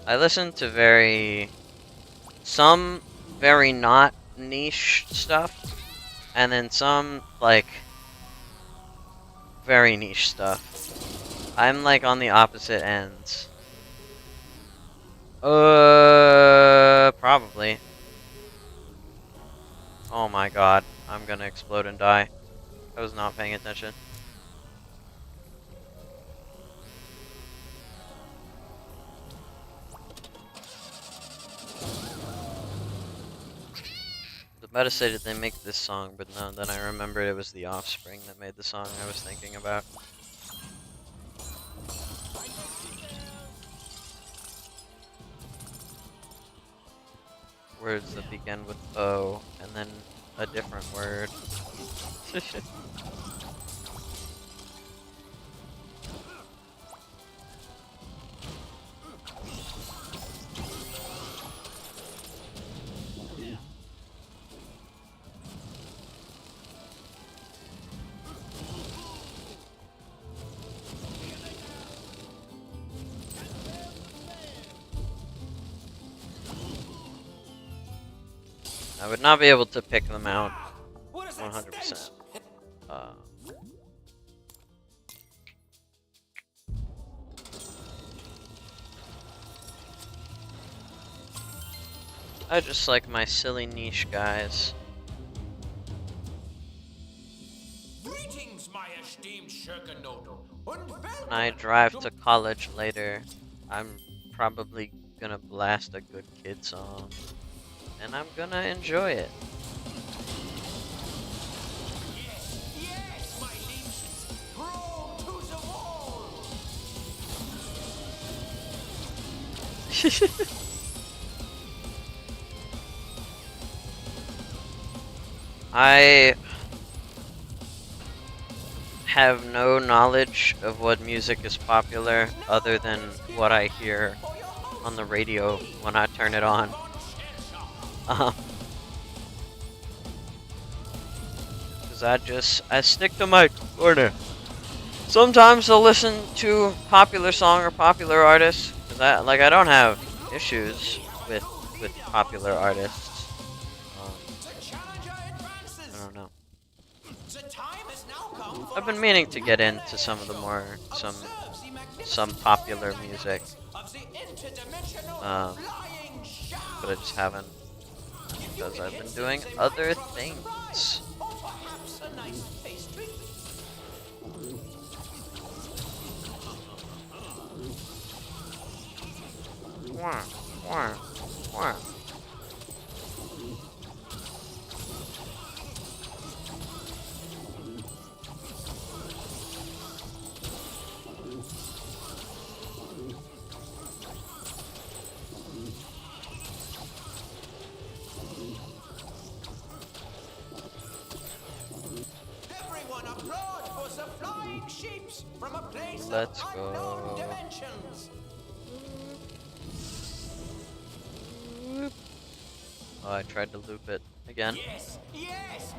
I listen to some very not niche stuff, and then some, like, very niche stuff. I'm, like, on the opposite ends. Probably. Oh my god, I'm gonna explode and die. I was not paying attention. The meta stated they make this song, but no, then I remembered it was The Offspring that made the song I was thinking about. Words that begin with O, and then a different word. I would not be able to pick them out What is that 100%. stench? I just like my silly niche guys. Greetings, my esteemed Shurkanoto. When I drive to college later, I'm probably gonna blast a good kid song. And I'm gonna enjoy it. Yes, my legions. Roll to the wall. I have no knowledge of what music is popular other than what I hear on the radio when I turn it on. Cause I stick to my corner. Sometimes I'll listen to popular song or popular artists, cause I don't have issues with popular artists. I don't know. I've been meaning to get into some of the some popular music, but I just haven't because I've been doing other things. Wah, wah, wah. Everyone applaud for the flying sheeps from a place Let's of go. unknown dimensions. Oh, I tried to loop it again. Yes, yes.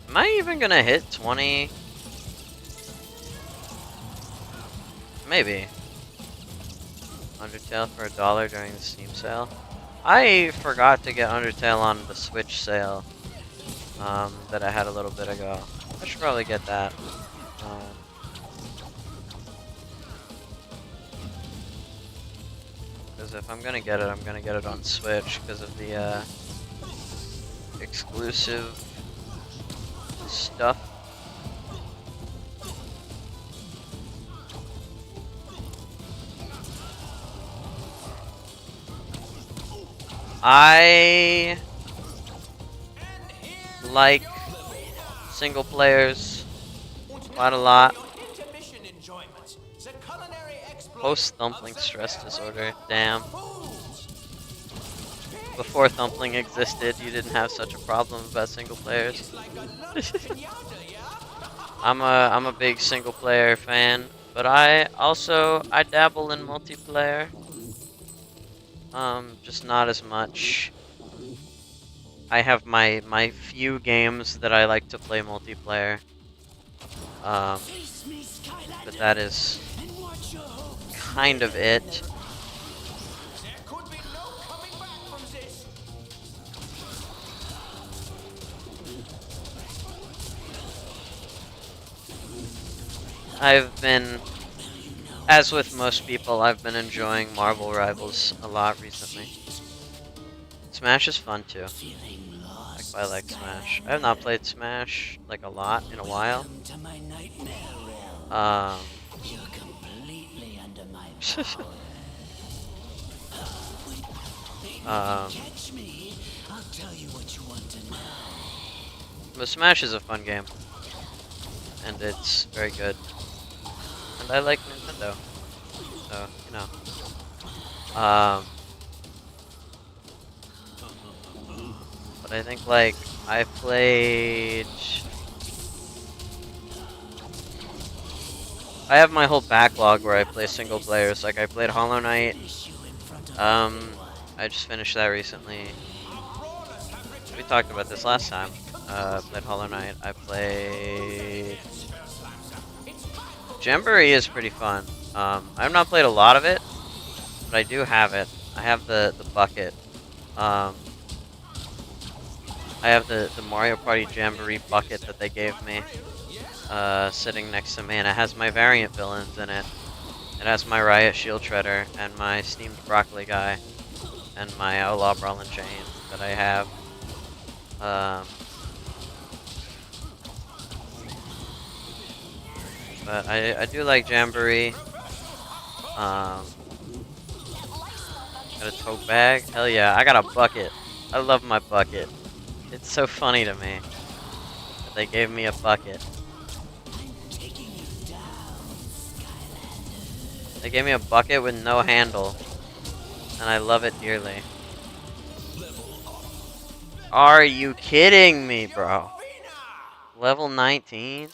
Am I even gonna hit 20? Maybe. Undertale for $1 during the Steam sale. I forgot to get Undertale on the Switch sale that I had a little bit ago. I should probably get that. Because if I'm gonna get it, I'm gonna get it on Switch because of the exclusive stuff. I like single players quite a lot. Post Thumpling stress disorder. Damn. Before Thumpling existed, you didn't have such a problem about single players. I'm a big single player fan, but I dabble in multiplayer. Just not as much. I have my few games that I like to play multiplayer. But that is kind of it. I've been, as with most people, I've been enjoying Marvel Rivals a lot recently. Smash is fun too. I like Smash. I have not played Smash like a lot in a while. But Smash is a fun game, and it's very good. And I like Nintendo, so you know. But I think like I have my whole backlog where I play single players. Like I played Hollow Knight. I just finished that recently. We talked about this last time. Played Hollow Knight. I played Jamboree is pretty fun. I have not played a lot of it, but I do have it. I have the bucket. I have the Mario Party Jamboree bucket that they gave me, sitting next to me, and it has my variant villains in it. It has my Riot Shield Shredder, and my Steamed Broccoli Guy, and my Outlaw Brawl and Chain that I have. But I do like Jamboree. Got a tote bag? Hell yeah, I got a bucket. I love my bucket. It's so funny to me that they gave me a bucket. They gave me a bucket with no handle, and I love it dearly. Are you kidding me, bro? Level 19?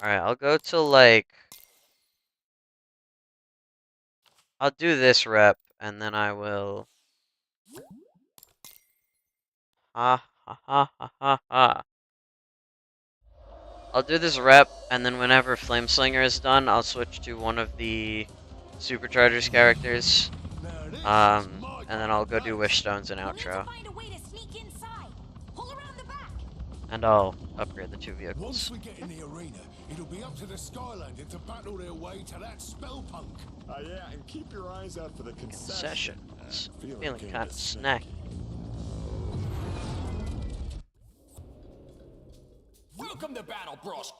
Alright, I'll go to like... I'll do this rep, and then I will... Ha ha ha ha ha ha. I'll do this rep, and then whenever Flameslinger is done, I'll switch to one of the Superchargers characters. And then I'll go do Wish Stones and outro. And I'll upgrade the 2 vehicles. Once we get in the arena, it'll be up to the Skylanders to battle their way to that spellpunk. Yeah, and keep your eyes out for the concession. Concessions. Feeling kind of snacky. Welcome to Battle Bros.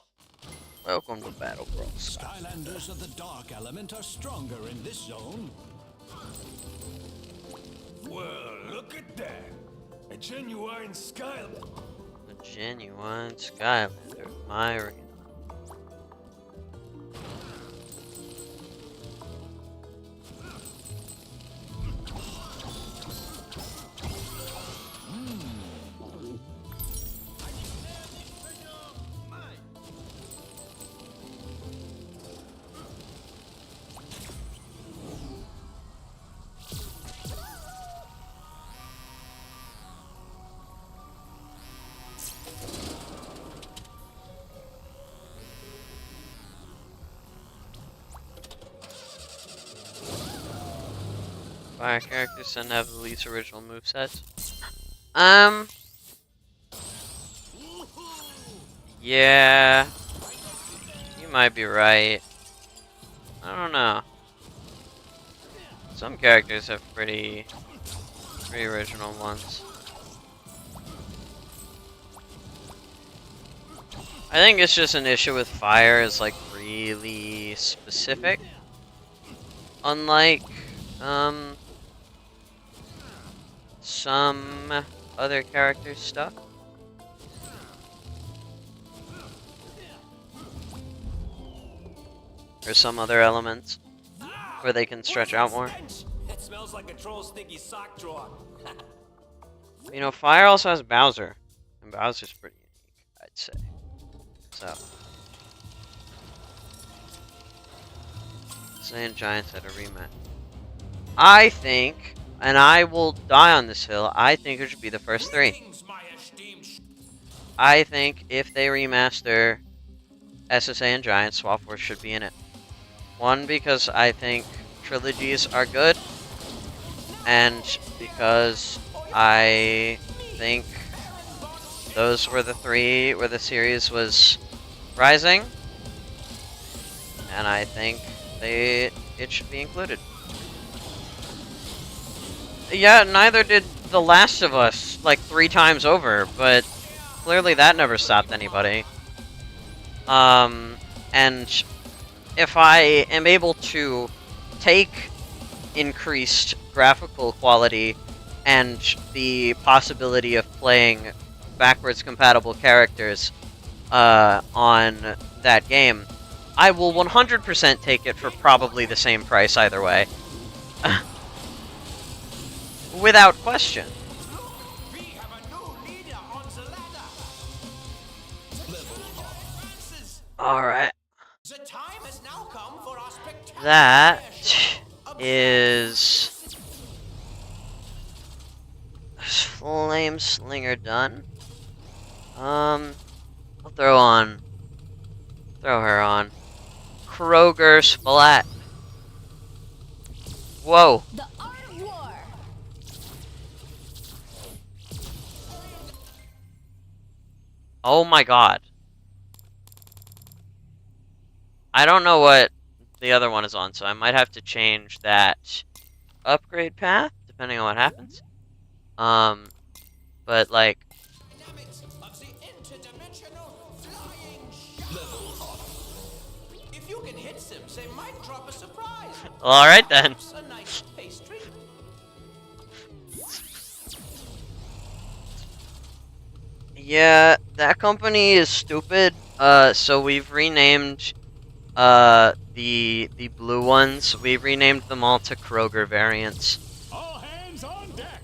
Welcome to Battle Bros. Skylanders of the Dark Element are stronger in this zone. Well, look at that. A genuine Skylander. A genuine Skylander, my arena. Fire characters tend to have the least original movesets. Yeah. You might be right. I don't know. Some characters have pretty original ones. I think it's just an issue with fire is like really specific. Unlike some other characters' stuff. Or some other elements where they can stretch out more. It smells like a troll sticky sock drawer. You know, fire also has Bowser. And Bowser's pretty unique, I'd say. So. Saiyan Giants had a rematch. I think, and I will die on this hill, I think it should be the first three. I think if they remaster SSA and Giants, Swap Force should be in it. One, because I think trilogies are good, and because I think those were the three where the series was rising, and I think it should be included. Yeah, neither did The Last of Us, like 3 times over, but clearly that never stopped anybody. And if I am able to take increased graphical quality and the possibility of playing backwards compatible characters on that game, I will 100% take it for probably the same price either way. Without question. Alright. That is Flame Slinger done. I'll throw her on. Kroger Splat. Whoa. The Art of War. Oh my god. I don't know what the other one is on, so I might have to change that upgrade path, depending on what happens. But like... If you can hit them, they might drop a surprise. Alright then. A nice pastry. Yeah, that company is stupid. So we've renamed the blue ones. We've renamed them all to Kroger variants. All hands on deck.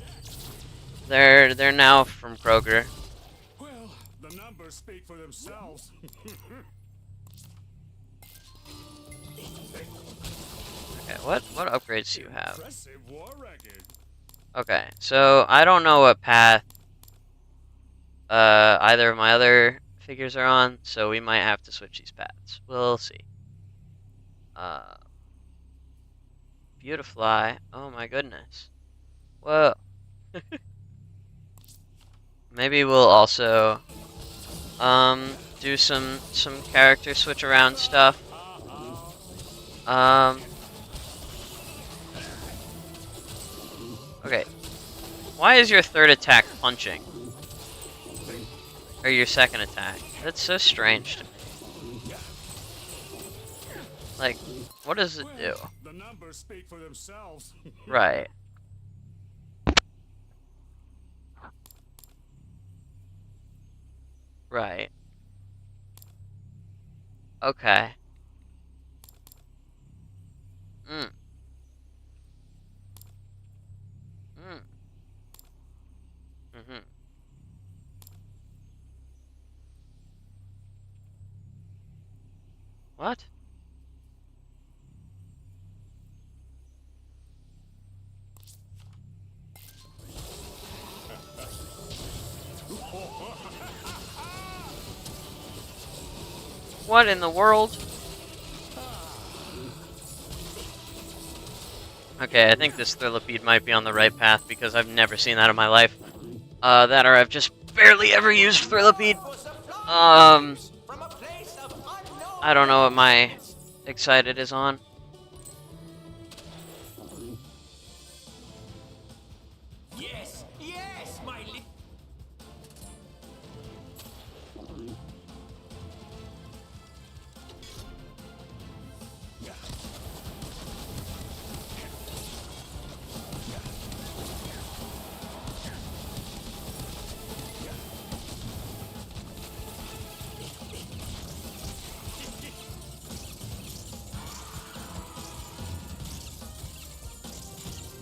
They're now from Kroger. Well, the numbers speak for themselves. Okay, what upgrades do you have? Impressive war record. Okay, so I don't know what path either of my other figures are on, so we might have to switch these paths. We'll see. Beautifly. Oh my goodness. Whoa. Maybe we'll also do some character switch around stuff. Okay. Why is your third attack punching? Or your second attack? That's so strange to me. Like, what does it do? The numbers speak for themselves. Right. Right. Okay. Mm. Mm. Mm-hmm. What? What in the world? Okay, I think this Thrillipede might be on the right path because I've never seen that in my life. That or I've just barely ever used Thrillipede. I don't know what my excited is on. Yes, yes, my little.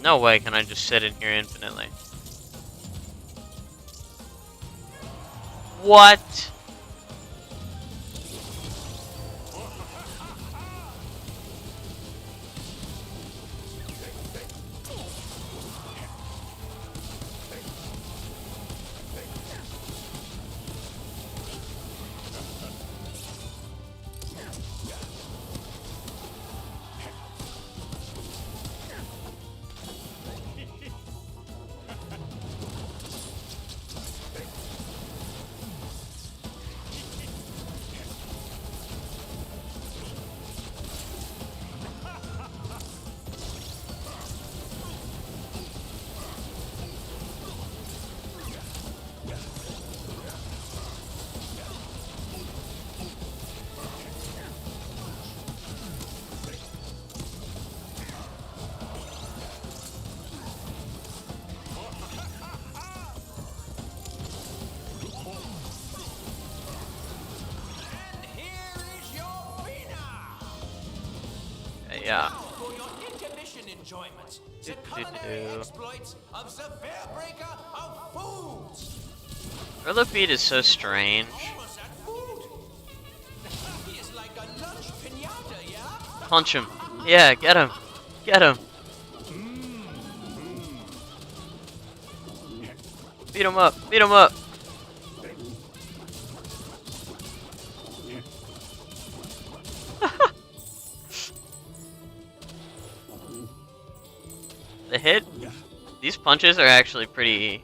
No way can I just sit in here infinitely. What? Yeah. For your intermission enjoyment, the culinary exploits of the Fairbreaker of Foods. Thrillipede is so strange. Almost at food. He is like a lunch pinata, yeah? Punch him. Yeah, get him. Get him. Beat him up. Beat him up. The hit, these punches are actually pretty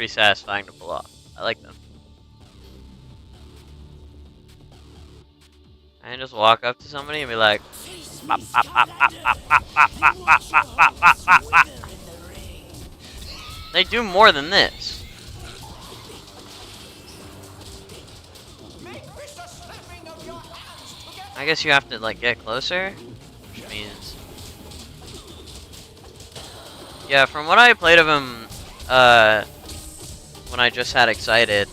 satisfying to pull off. I like them. And just walk up to somebody and be like, pop, pop, pop, pop, pop, pop, pop, pop, pop, pop, pop, pop, pop, pop. They do more than this. I guess you have to like get closer, which means. Yeah, from what I played of him, when I just had excited,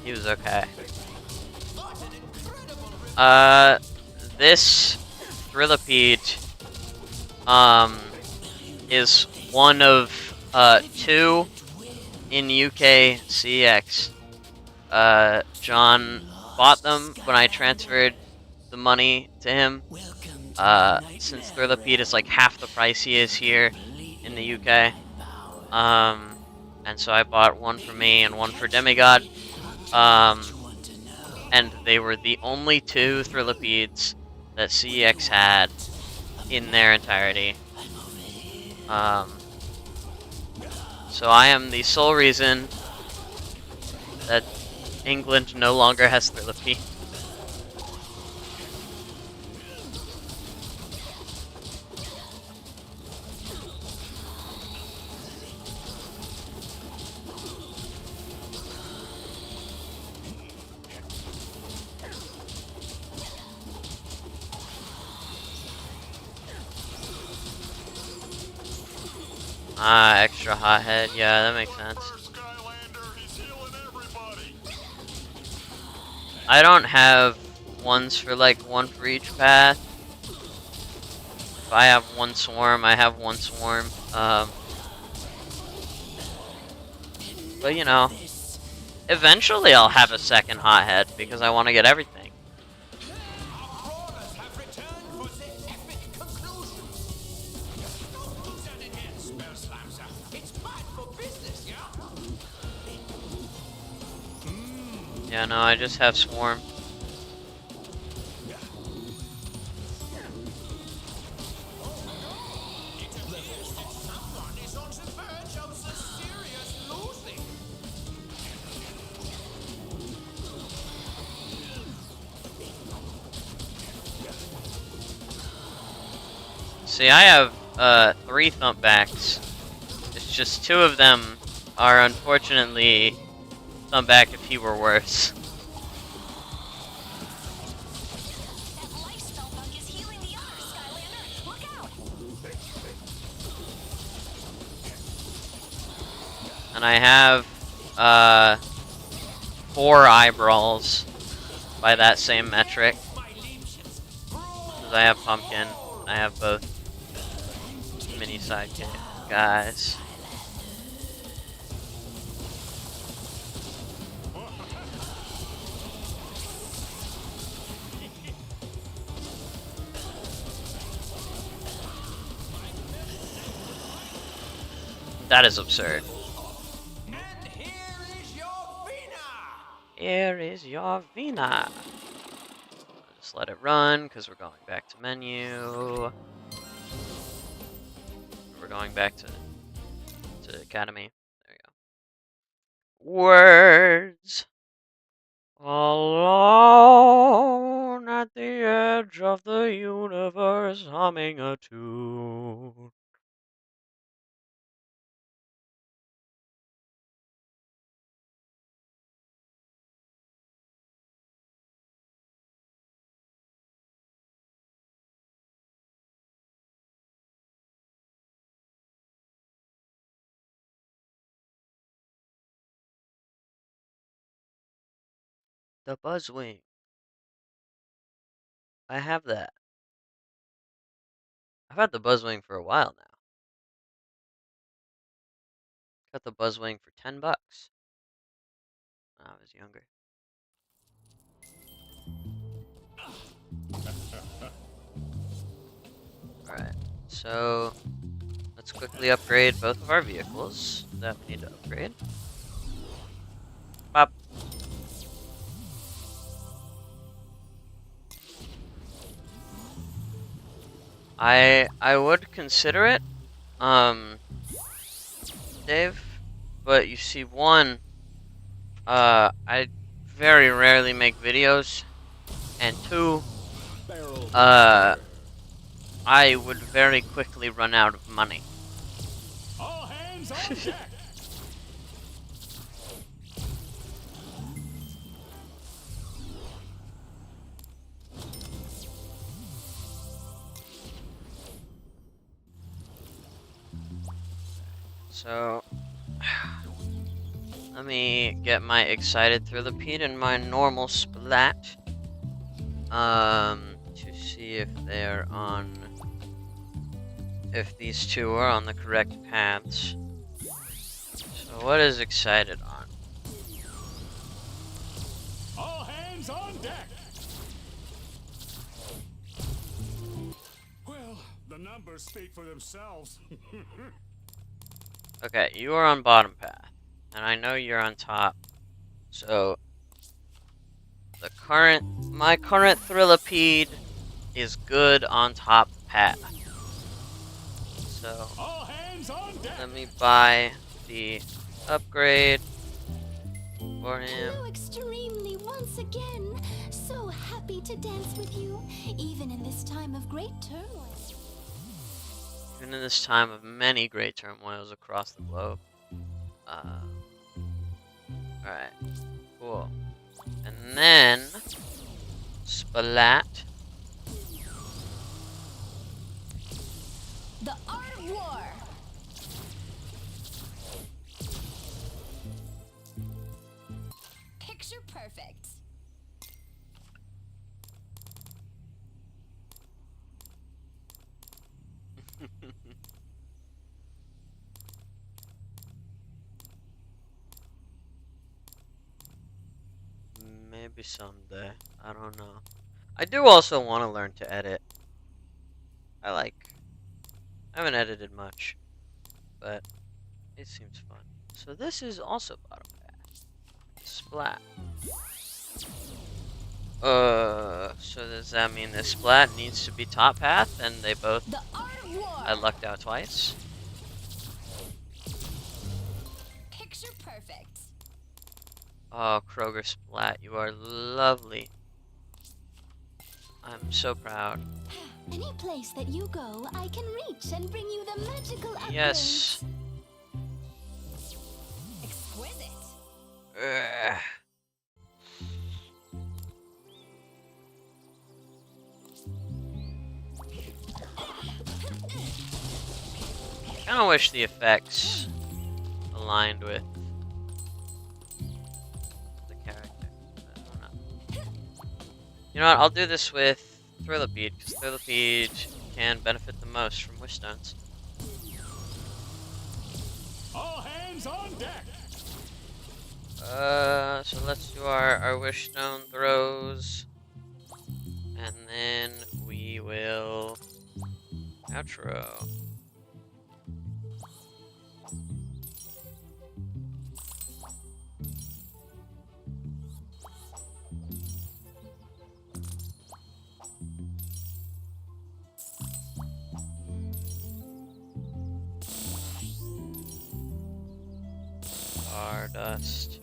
he was okay. This Thrillipede, is one of, 2 in UK CX. John bought them when I transferred the money to him, since Thrillipede is like half the price he is here in the UK. And so I bought one for me and one for Demigod. And they were the only 2 Thrillipedes that CEX had in their entirety. So I am the sole reason that England no longer has Thrillipede. Ah, extra hothead. Yeah, that makes sense. Skylander, he's healing everybody. I don't have ones for like one for each path. If I have one swarm, I have one swarm. But you know, eventually I'll have a second hothead because I want to get everything. Yeah, no, I just have swarm. See, I have 3 thumpbacks. It's just 2 of them are unfortunately thumpback if he were worse. That life spell bug is healing the other Skylander. Look out! And I have 4 eyeballs by that same metric. Because I have Pumpkin, I have both mini sidekick guys. That is absurd. And here is your winner! Here is your Vina. Just let it run, because we're going back to menu. We're going back to Academy. There you go. Words. Alone at the edge of the universe, humming a tune. The Buzzwing. I have that. I've had the Buzzwing for a while now. Got the Buzzwing for $10 when I was younger. Alright, so let's quickly upgrade both of our vehicles that we need to upgrade. Pop. I would consider it, Dave, but you see, one, I very rarely make videos, and 2, I would very quickly run out of money. All hands on deck. So, let me get my excited Thrillipede and my normal Splat, to see if they're on, if these 2 are on the correct paths. So what is excited on? All hands on deck. Well, the numbers speak for themselves. Okay, you are on bottom path, and I know you're on top. So my current Thrillipede is good on top path. So All hands on deck. let me buy the upgrade for him. Hello, extremely once again. So happy to dance with you, even in this time of great turmoil. Even in this time of many great turmoils across the globe. Alright, cool. And then Splat. The Art of War. Picture perfect. Maybe someday. I don't know. I do also want to learn to edit. I haven't edited much, but it seems fun. So this is also bottom path. Splat. So does that mean this Splat needs to be top path, and they both... The Art of War. I lucked out twice? Picture perfect. Oh, Kroger Splat, you are lovely. I'm so proud. Any place that you go, I can reach and bring you the magical upgrades. Yes. Exquisite. Ugh. I kind of wish the effects aligned with the character. I don't know. You know what? I'll do this with Thrillipede, because Thrillipede can benefit the most from wish stones. All hands on deck. So let's do our wish stone throws, and then we will outro. Stardust.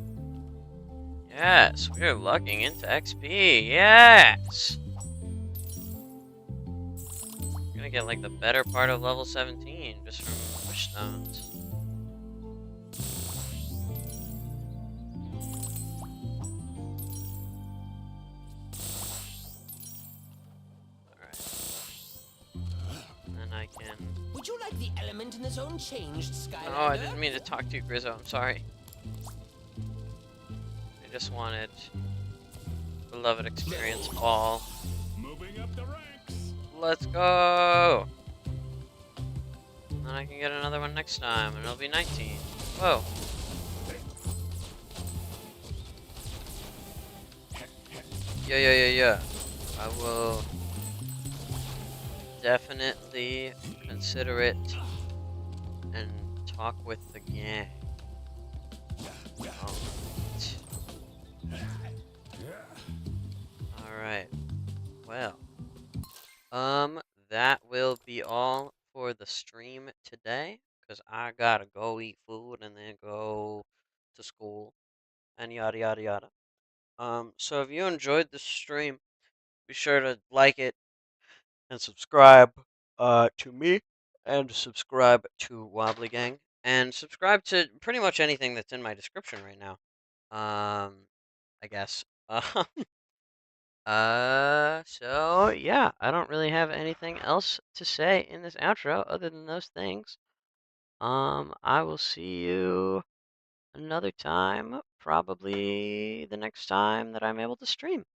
Yes, we're looking into XP. Yes! We're gonna get like the better part of level 17 just from wish stones. I can. Would you like the element in the zone changed, Skylander? Oh, I didn't mean to talk to you, Grizzo. I'm sorry. I just wanted beloved experience ball. Moving up the ranks. Let's go. And I can get another one next time, and it'll be 19. Whoa. Yeah. I will definitely consider it and talk with the gang. Alright. Well. That will be all for the stream today, because I gotta go eat food and then go to school and yada yada yada. So if you enjoyed the stream, be sure to like it and subscribe to me, and subscribe to Wobbly Gang, and subscribe to pretty much anything that's in my description right now. I guess. So yeah, I don't really have anything else to say in this outro other than those things. I will see you another time, probably the next time that I'm able to stream.